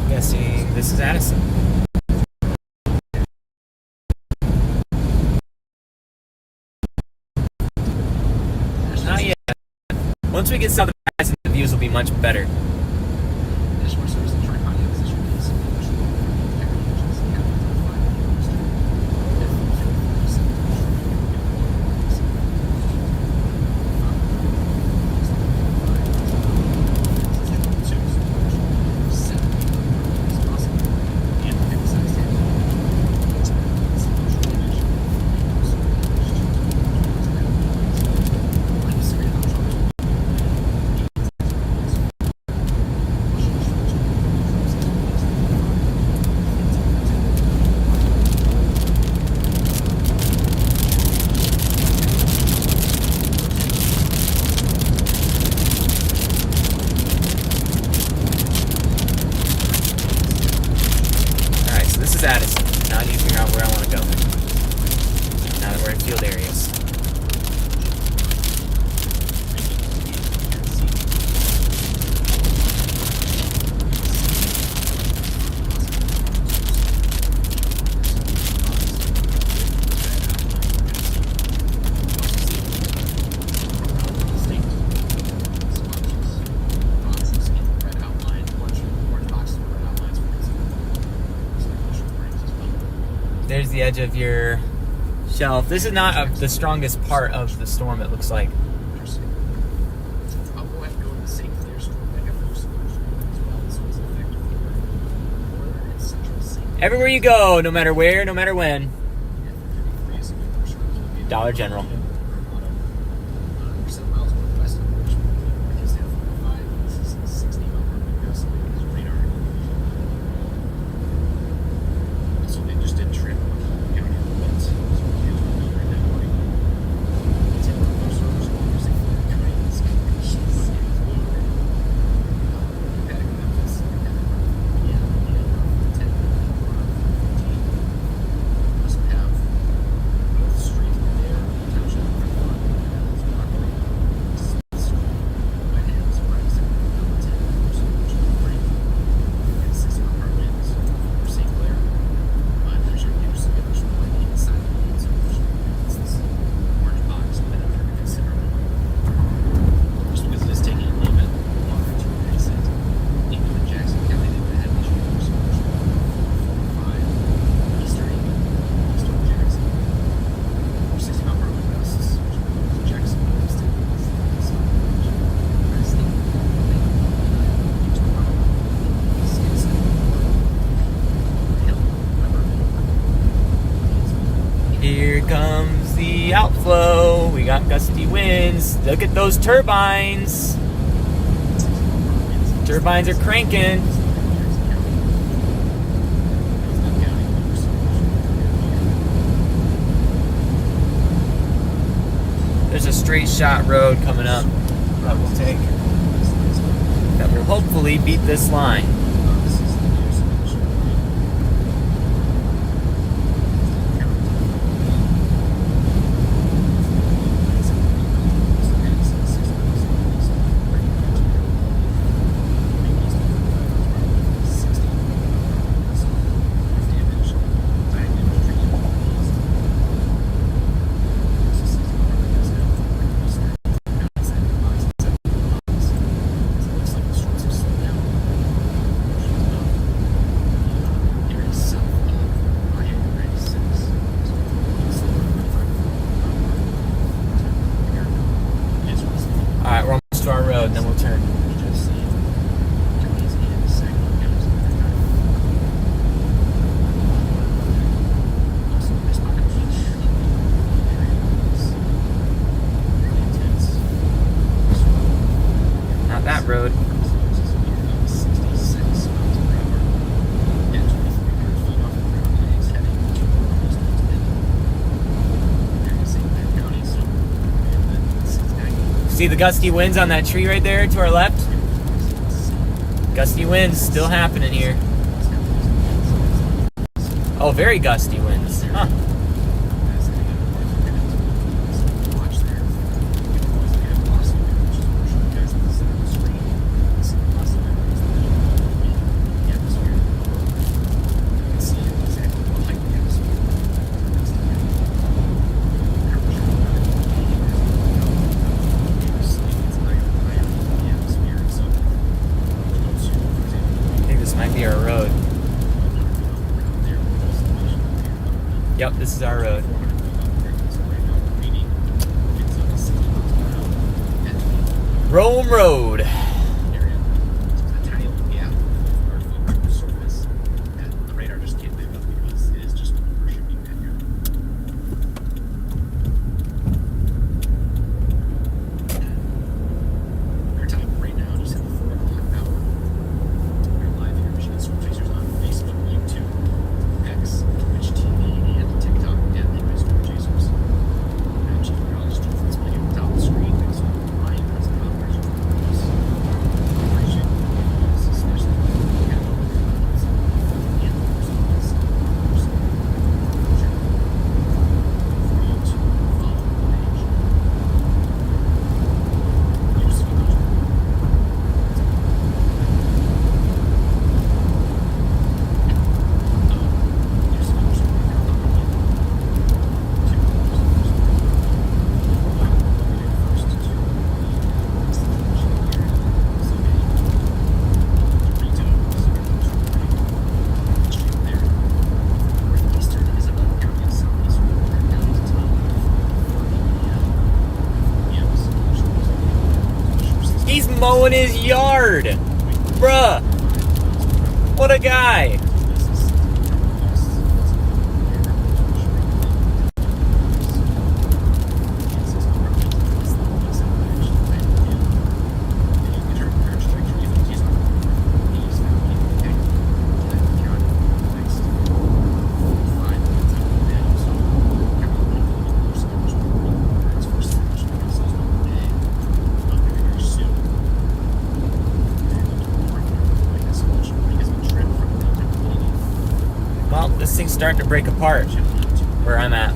Speaker 1: Guessing this is Addison. Not yet. Once we get south of Addison, the views will be much better. This is Addison. Now I need to figure out where I want to go. Now that we're in field areas. There's the edge of your shelf. This is not the strongest part of the storm, it looks like. Everywhere you go, no matter where, no matter when. Dollar General. Here comes the outflow. We got gusty winds. Look at those turbines. Turbines are cranking. There's a straight shot road coming up that we'll take. That will hopefully beat this line. Alright, we're almost to our road, and then we'll turn. See the gusty winds on that tree right there to our left? Gusty winds still happening here. Oh, very gusty winds. Huh. Yep, this is our road. Rome Road. Mowing his yard. Bruh. What a guy. This thing's starting to break apart where I'm at.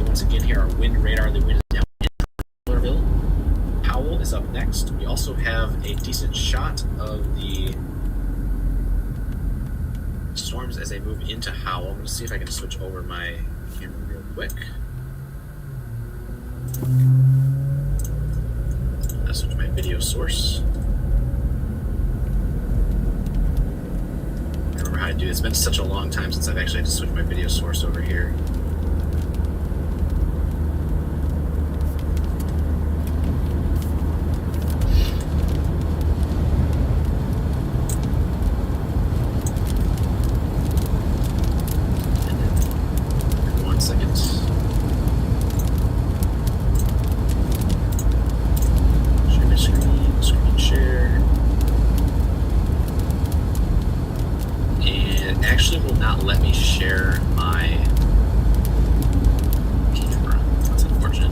Speaker 5: Once again here, our wind radar, the wind is down in Millerville. Powell is up next. We also have a decent shot of the storms as they move into Howell. I'm going to see if I can switch over my camera real quick. I'll switch my video source. I remember how to do this. It's been such a long time since I've actually had to switch my video source over here. actually will not let me share my camera. That's unfortunate.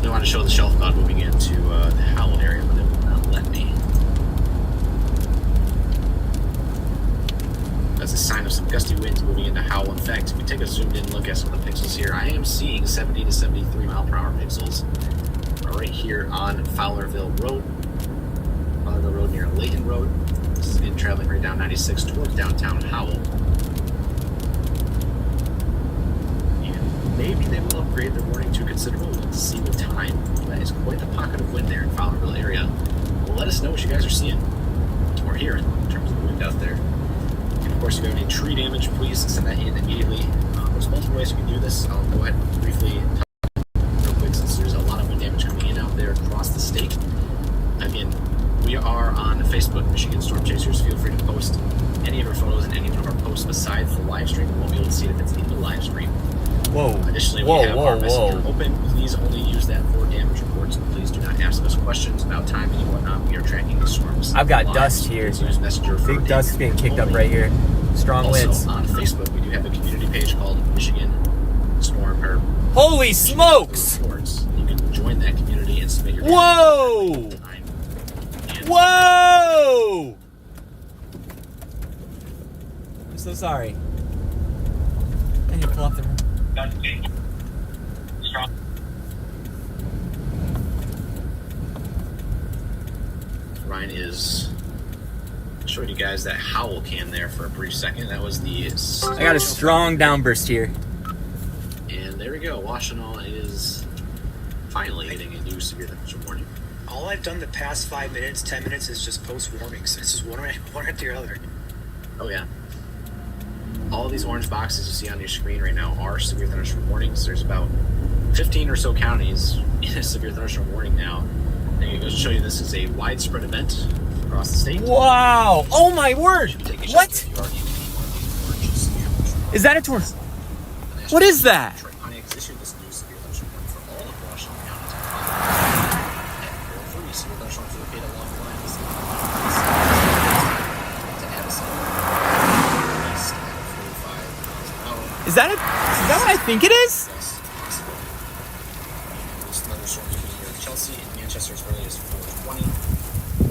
Speaker 5: I want to show the shelf cloud moving into the Howell area, but it will not let me. That's a sign of some gusty winds moving into Howell. In fact, if we take a zoomed in look at some of the pixels here, I am seeing 70 to 73 mile per hour pixels right here on Fowlerville Road. Fowlerville Road near Layton Road. This is in traveling right down 96 towards downtown Howell. And maybe they will upgrade their warning to considerable. We'll see with time. That is quite the pocket of wind there in Fowlerville area. Well, let us know what you guys are seeing or hearing in terms of the wind out there. And of course, if you have any tree damage, please send that in immediately. There's multiple ways you can do this. I'll go ahead and briefly real quick since there's a lot of wind damage coming in out there across the state. Again, we are on Facebook, Michigan Storm Chasers. Feel free to post any of our photos in any one of our posts besides the live stream. We won't be able to see it if it's in the live stream.
Speaker 1: Whoa.
Speaker 5: Additionally, we have our messenger open. Please only use that for damage reports. Please do not ask us questions about timing and whatnot. We are tracking the storms.
Speaker 1: I've got
Speaker 5: live.
Speaker 1: dust here.
Speaker 5: Please use messenger for
Speaker 1: Big dust being kicked up
Speaker 5: only.
Speaker 1: right here. Strong
Speaker 5: Also,
Speaker 1: winds.
Speaker 5: on Facebook, we do have a community page called Michigan Storm or
Speaker 1: Holy
Speaker 5: Michigan
Speaker 1: smokes!
Speaker 5: Reports. You can join that community and submit your
Speaker 1: Whoa! Whoa! I'm so sorry. I need to pull off the room.
Speaker 2: Strong.
Speaker 5: Ryan is showing you guys that Howell cam there for a brief second. That was the...
Speaker 1: I got a strong downburst here.
Speaker 5: And there we go. Washtenaw is finally hitting a new severe temperature warning.
Speaker 3: All I've done the past 5 minutes, 10 minutes is just post warnings. It's just one after the other.
Speaker 5: Oh yeah. All of these orange boxes you see on your screen right now are severe thunderstorm warnings. There's about 15 or so counties in a severe thunderstorm warning now. And it goes to show you this is a widespread event across the state.
Speaker 1: Wow! Oh my word! What? Is that a tornado? What is that?
Speaker 5: Pontiac has issued this new severe thunderstorm warning for all of Washington counties. And 4 severe thunderstorms are located along the line to Addison. East at 45 miles an hour.
Speaker 1: Is that what I think it is?
Speaker 5: Plus possible. These thunderstorms are near Chelsea and Manchester as early as 4:20.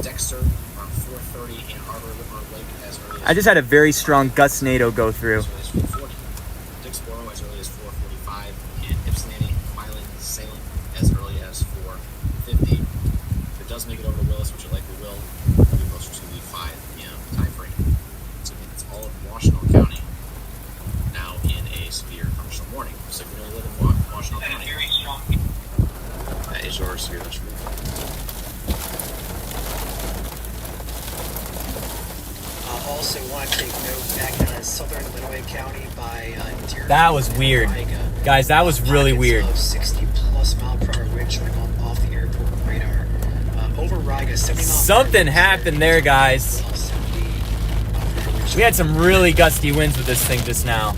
Speaker 5: Dexter around 4:30. Ann Arbor, Livermore Lake as early as
Speaker 1: I just had a very strong gustnado go through.
Speaker 5: as early as 4:40. Dixboro as early as 4:45, and Ypsilanti, Milan, Salem as early as 4:50. If it does make it over to Willis, which it likely will, it'll be closer to the 5 p.m. time frame. So again, it's all of Washtenaw County now in a severe thunderstorm warning. So if you know you live in Washtenaw County, that is your severe thunderstorm warning.
Speaker 3: Also, want to take note back in southern Lenawee County by Deer.
Speaker 1: That was weird. Guys, that was really weird.
Speaker 3: 60 plus mile per hour wind showing off the airport radar. Over Riga, 70 mile.
Speaker 1: Something happened there, guys. We had some really gusty winds with this thing just now.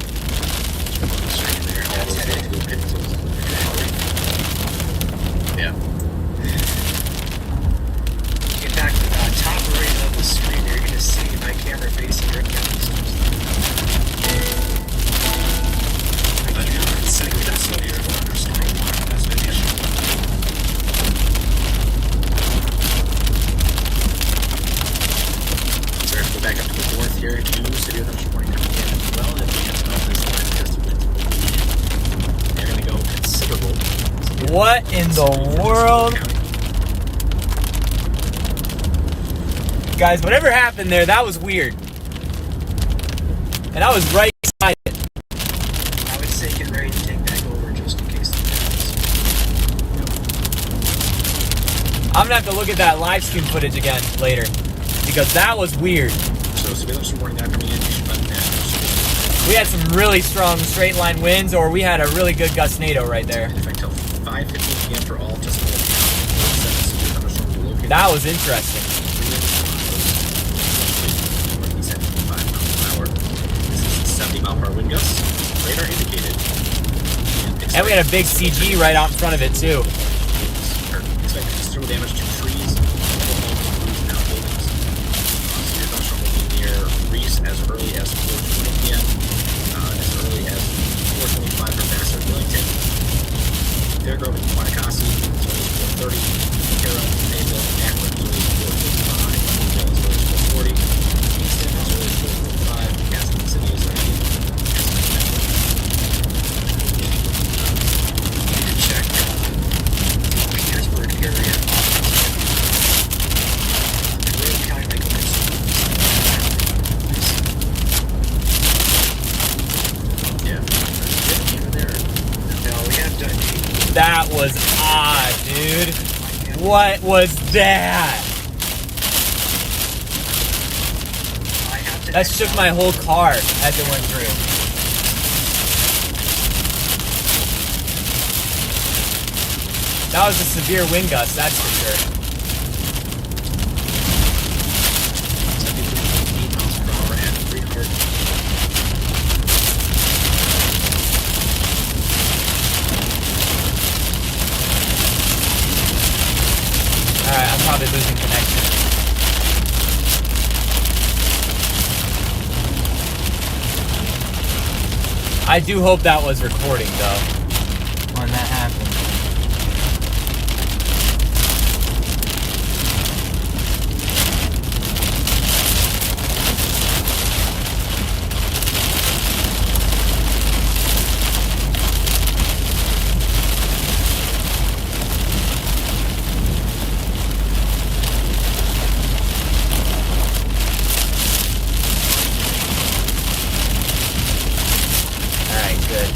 Speaker 5: Yeah.
Speaker 3: Get back to the top right of the screen. You're going to see my camera facing your camera.
Speaker 5: So go back up to the north here. New severe thunderstorm warning coming in as well. And we have this line gusty winds moving in. They're going to go considerable.
Speaker 1: What in the world? Guys, whatever happened there, that was weird. And I was right beside it.
Speaker 3: I would say get ready to take back over just in case.
Speaker 1: I'm gonna have to look at that live stream footage again later. Because that was weird.
Speaker 5: So severe thunderstorm warning now coming in. You should button national
Speaker 1: We had some really strong straight line winds, or we had a really good gustnado right there.
Speaker 5: in effect till 5:15 p.m. for all just located.
Speaker 1: That was interesting.
Speaker 5: Northeast at 55 miles an hour. This is 70 mile per hour wind gusts. Radar indicated.
Speaker 1: And we had a big CG right out in front of it too.
Speaker 5: Expect considerable damage to trees, mobile homes, roofs, and outbuildings. Severe thunderstorm will be near Reese as early as 4:20 p.m.
Speaker 1: That was odd, dude. What was that?
Speaker 3: I have to
Speaker 1: That shook my whole car as it went through. That was a severe wind gust, that's for sure.
Speaker 5: 8 miles per hour at 300.
Speaker 1: Alright, I'm probably losing connection. I do hope that was recording, though, when that happened. Alright, good.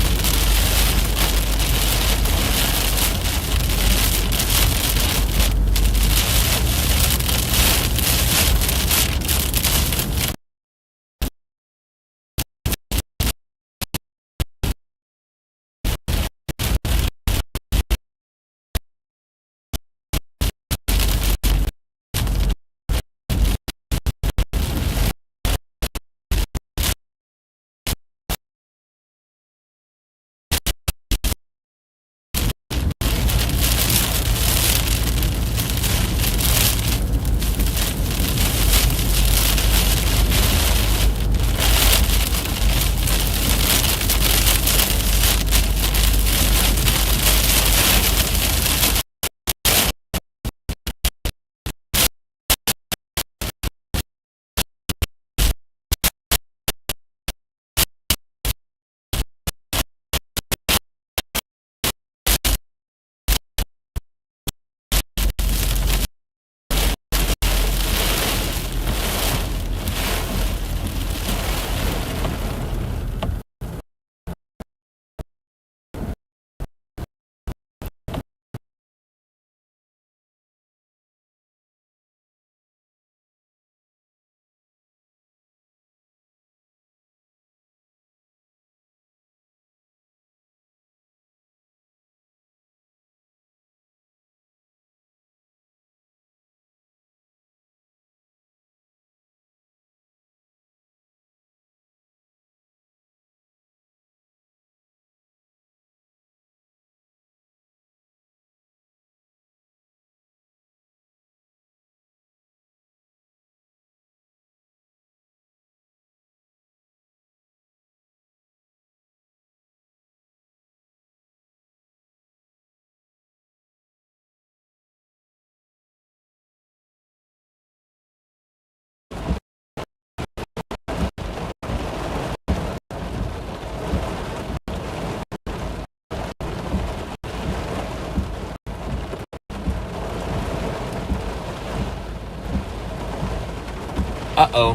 Speaker 1: Uh-oh.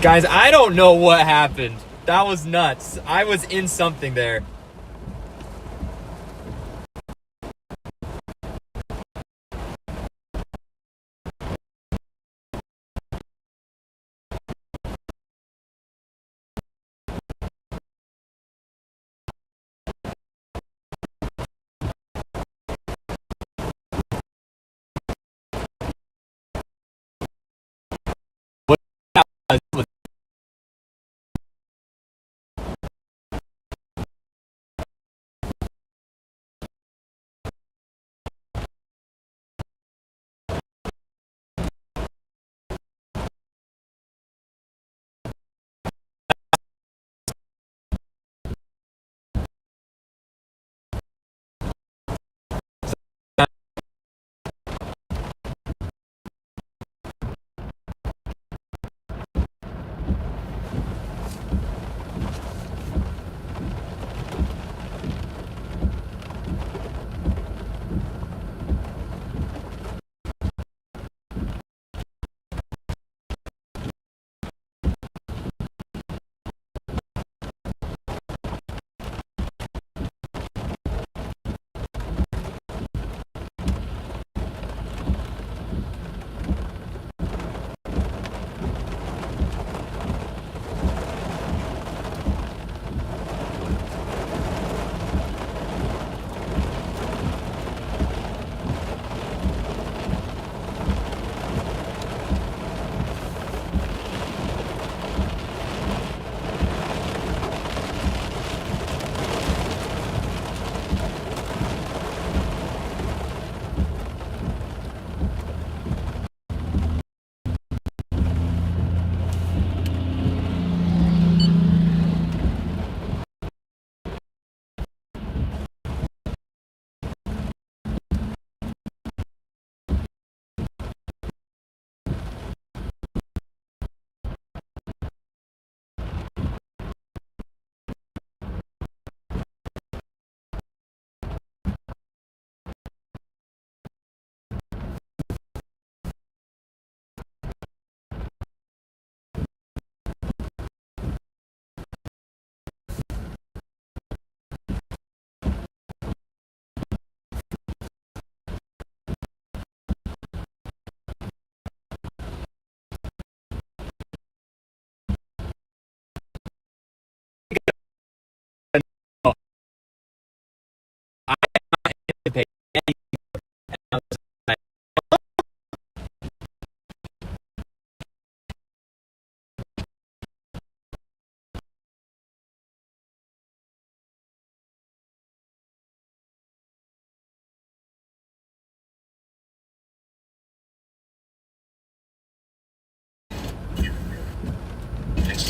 Speaker 1: Guys, I don't know what happened. That was nuts. I was in something there. What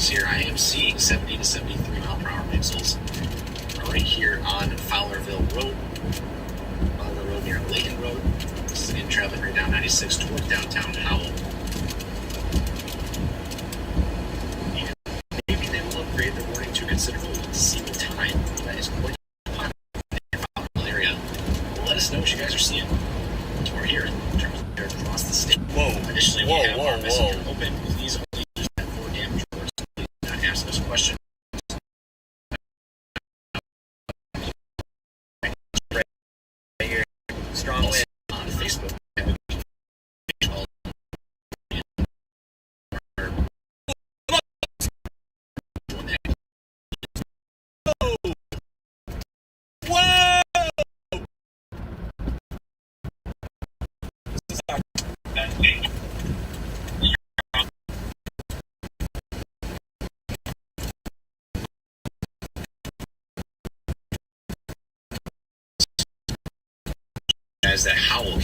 Speaker 5: winds here. I am seeing 70 to 73 mile per hour pixels right here on Fowlerville Road. Fowlerville Road near Layton Road. This is again traveling right down 96 toward downtown Howell. And maybe they will upgrade their warning to considerable with single time. That is quite popular in the Fowlerville area. Well, let us know what you guys are seeing or hearing in terms of air across the state.
Speaker 1: Whoa.
Speaker 5: Additionally, we have our messenger open. Please only use that for damage reports. Please do not ask us questions.
Speaker 1: Strong wind.
Speaker 5: On Facebook. As that howl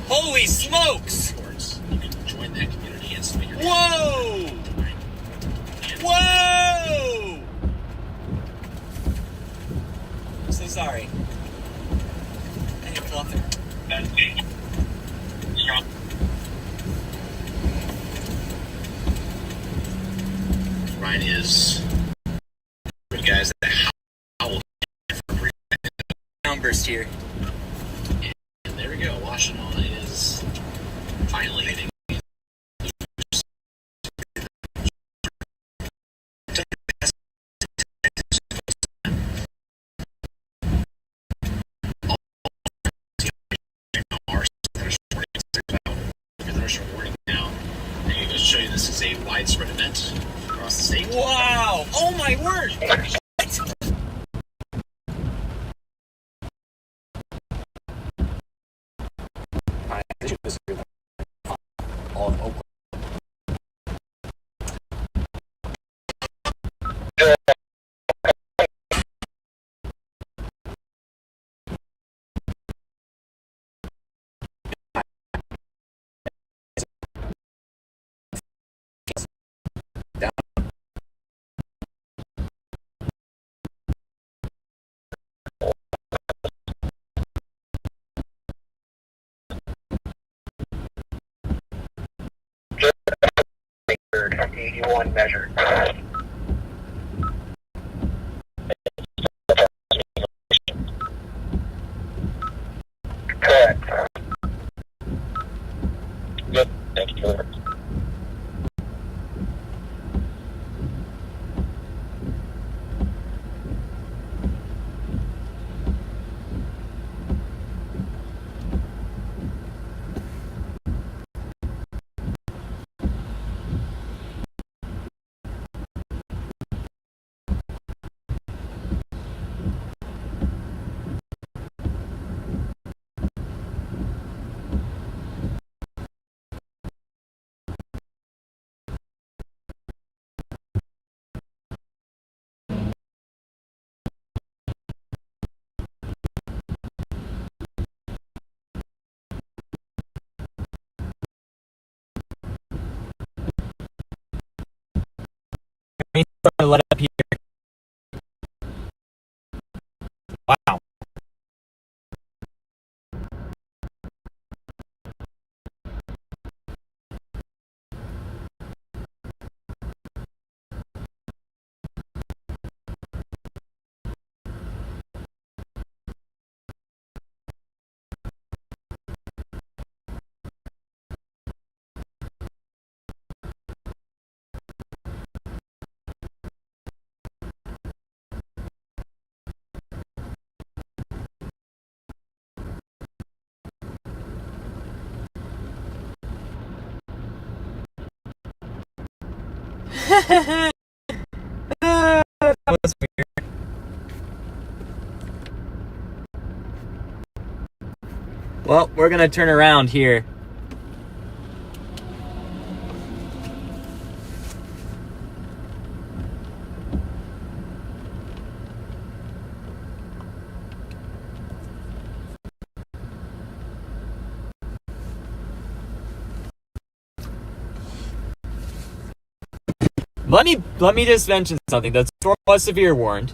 Speaker 1: Holy smokes!
Speaker 5: You can join that community and submit your
Speaker 1: Whoa! Whoa! I'm so sorry. I hit pull up there.
Speaker 5: Ryan is good guys that howl
Speaker 1: Downburst here.
Speaker 5: and there we go. Washtenaw is finally hitting. Warning now. I'm going to show you this is a widespread event across the state.
Speaker 1: Wow! Oh my word!
Speaker 5: All of Oakland.
Speaker 2: At 81 measured. Correct. Yep, thank you.
Speaker 1: That was weird. Well, we're gonna turn around here. Let me just mention something. The storm was severe warned,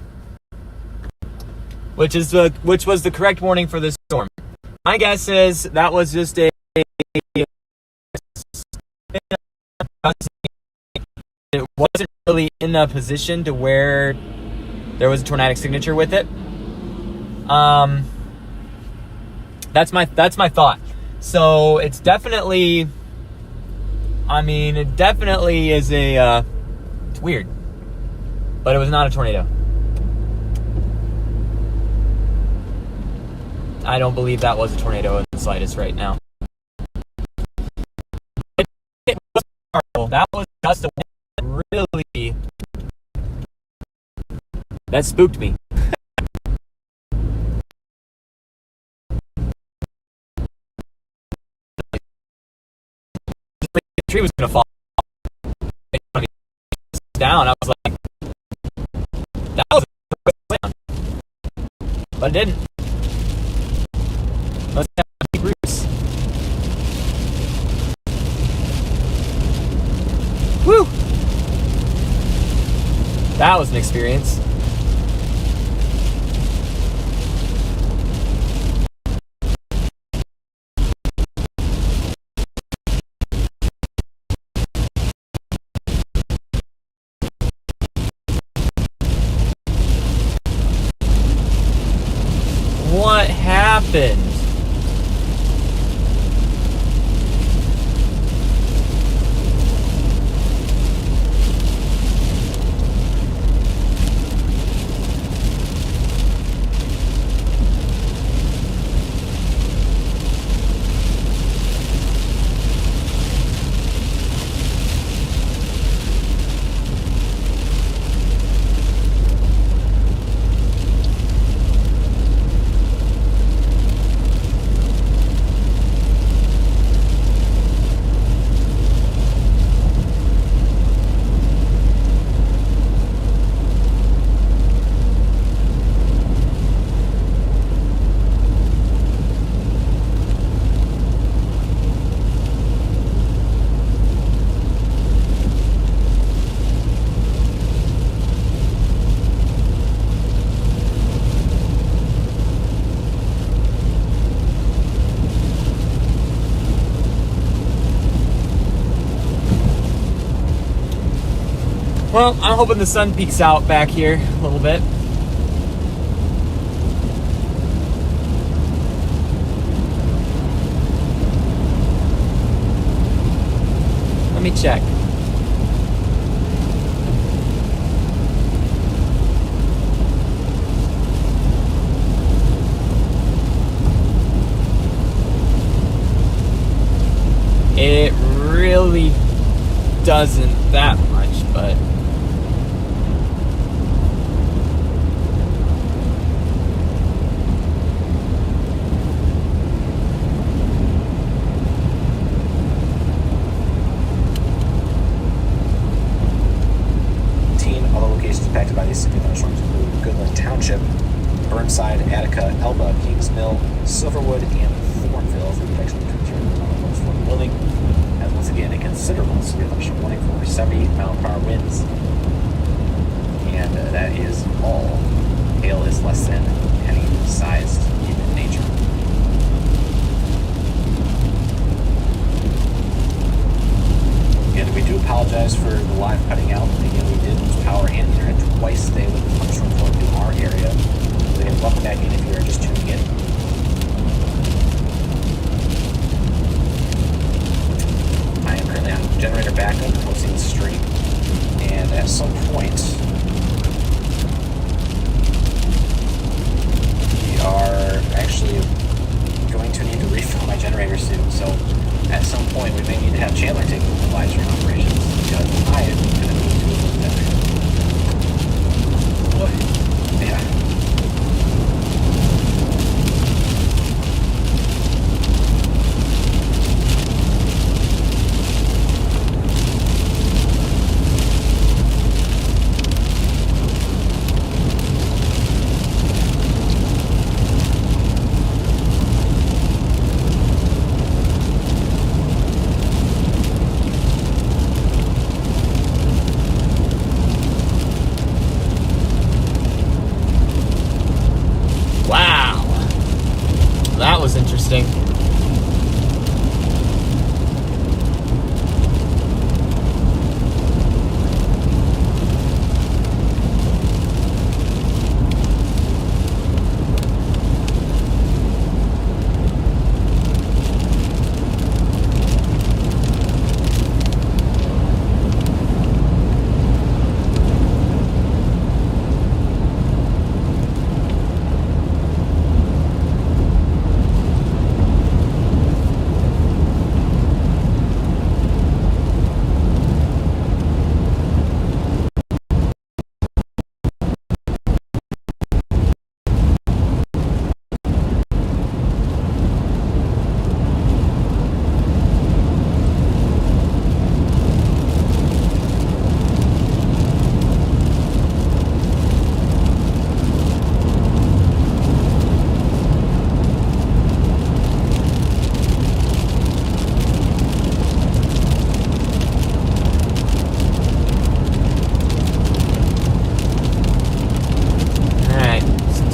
Speaker 1: which was the correct warning for this storm. My guess is that was just it wasn't really in a position to where there was a tornadic signature with it. That's my thought. So it's definitely, it definitely is a it's weird, but it was not a tornado. I don't believe that was a tornado in the slightest right now. It was powerful. That was just a wind that really, that spooked me. The tree was gonna fall down. I was like, that was a slam, but it didn't. Let's have deep roots. Woo! That was an experience. What happened? Well, I'm hoping the sun peeks out back here a little bit. Let me check. It really doesn't that much, but
Speaker 5: impacted by these severe thunderstorms include Goodland Township, Burnside, Attica, Elba, Kings Mill, Silverwood, and Thornville for protection on the most flooded building. As once again, a considerable severe thunderstorm warning for 70-mile-per-hour winds. And that is all. Hail is less than penny-sized in nature. And we do apologize for the live cutting out. Again, we did lose power and internet twice today with the thunderstorm flowing through our area. So again, welcome back in if you are just tuning in. I am currently on generator backup hosting the stream. And at some point, we are actually going to need to refill my generator soon. So at some point, we may need to have Chandler take over live stream operations because I am going to need to
Speaker 1: interesting.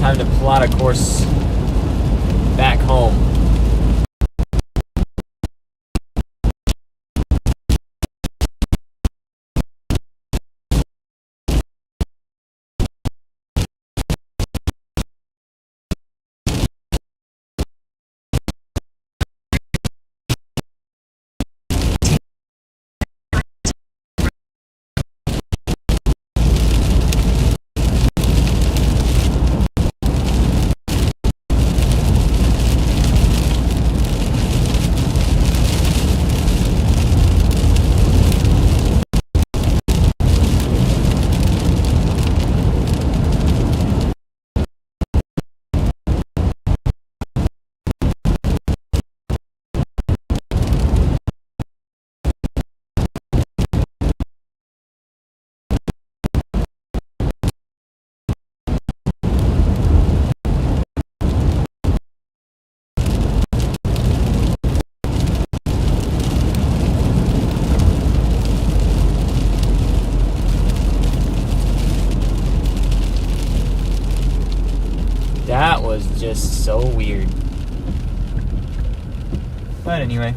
Speaker 1: Time to plot a course back home. That was just so weird. But anyway.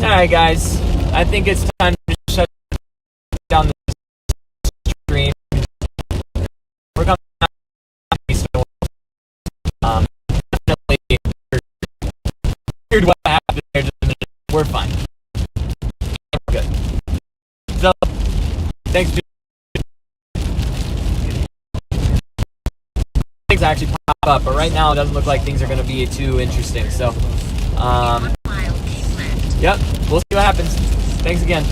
Speaker 1: Alright, guys. I think it's time to shut down the stream. We're coming out of the storm. Definitely weird what happened there. We're fine. We're good. So, thanks. Things actually pop up, but right now it doesn't look like things are going to be too interesting. So, yep, we'll see what happens. Thanks again.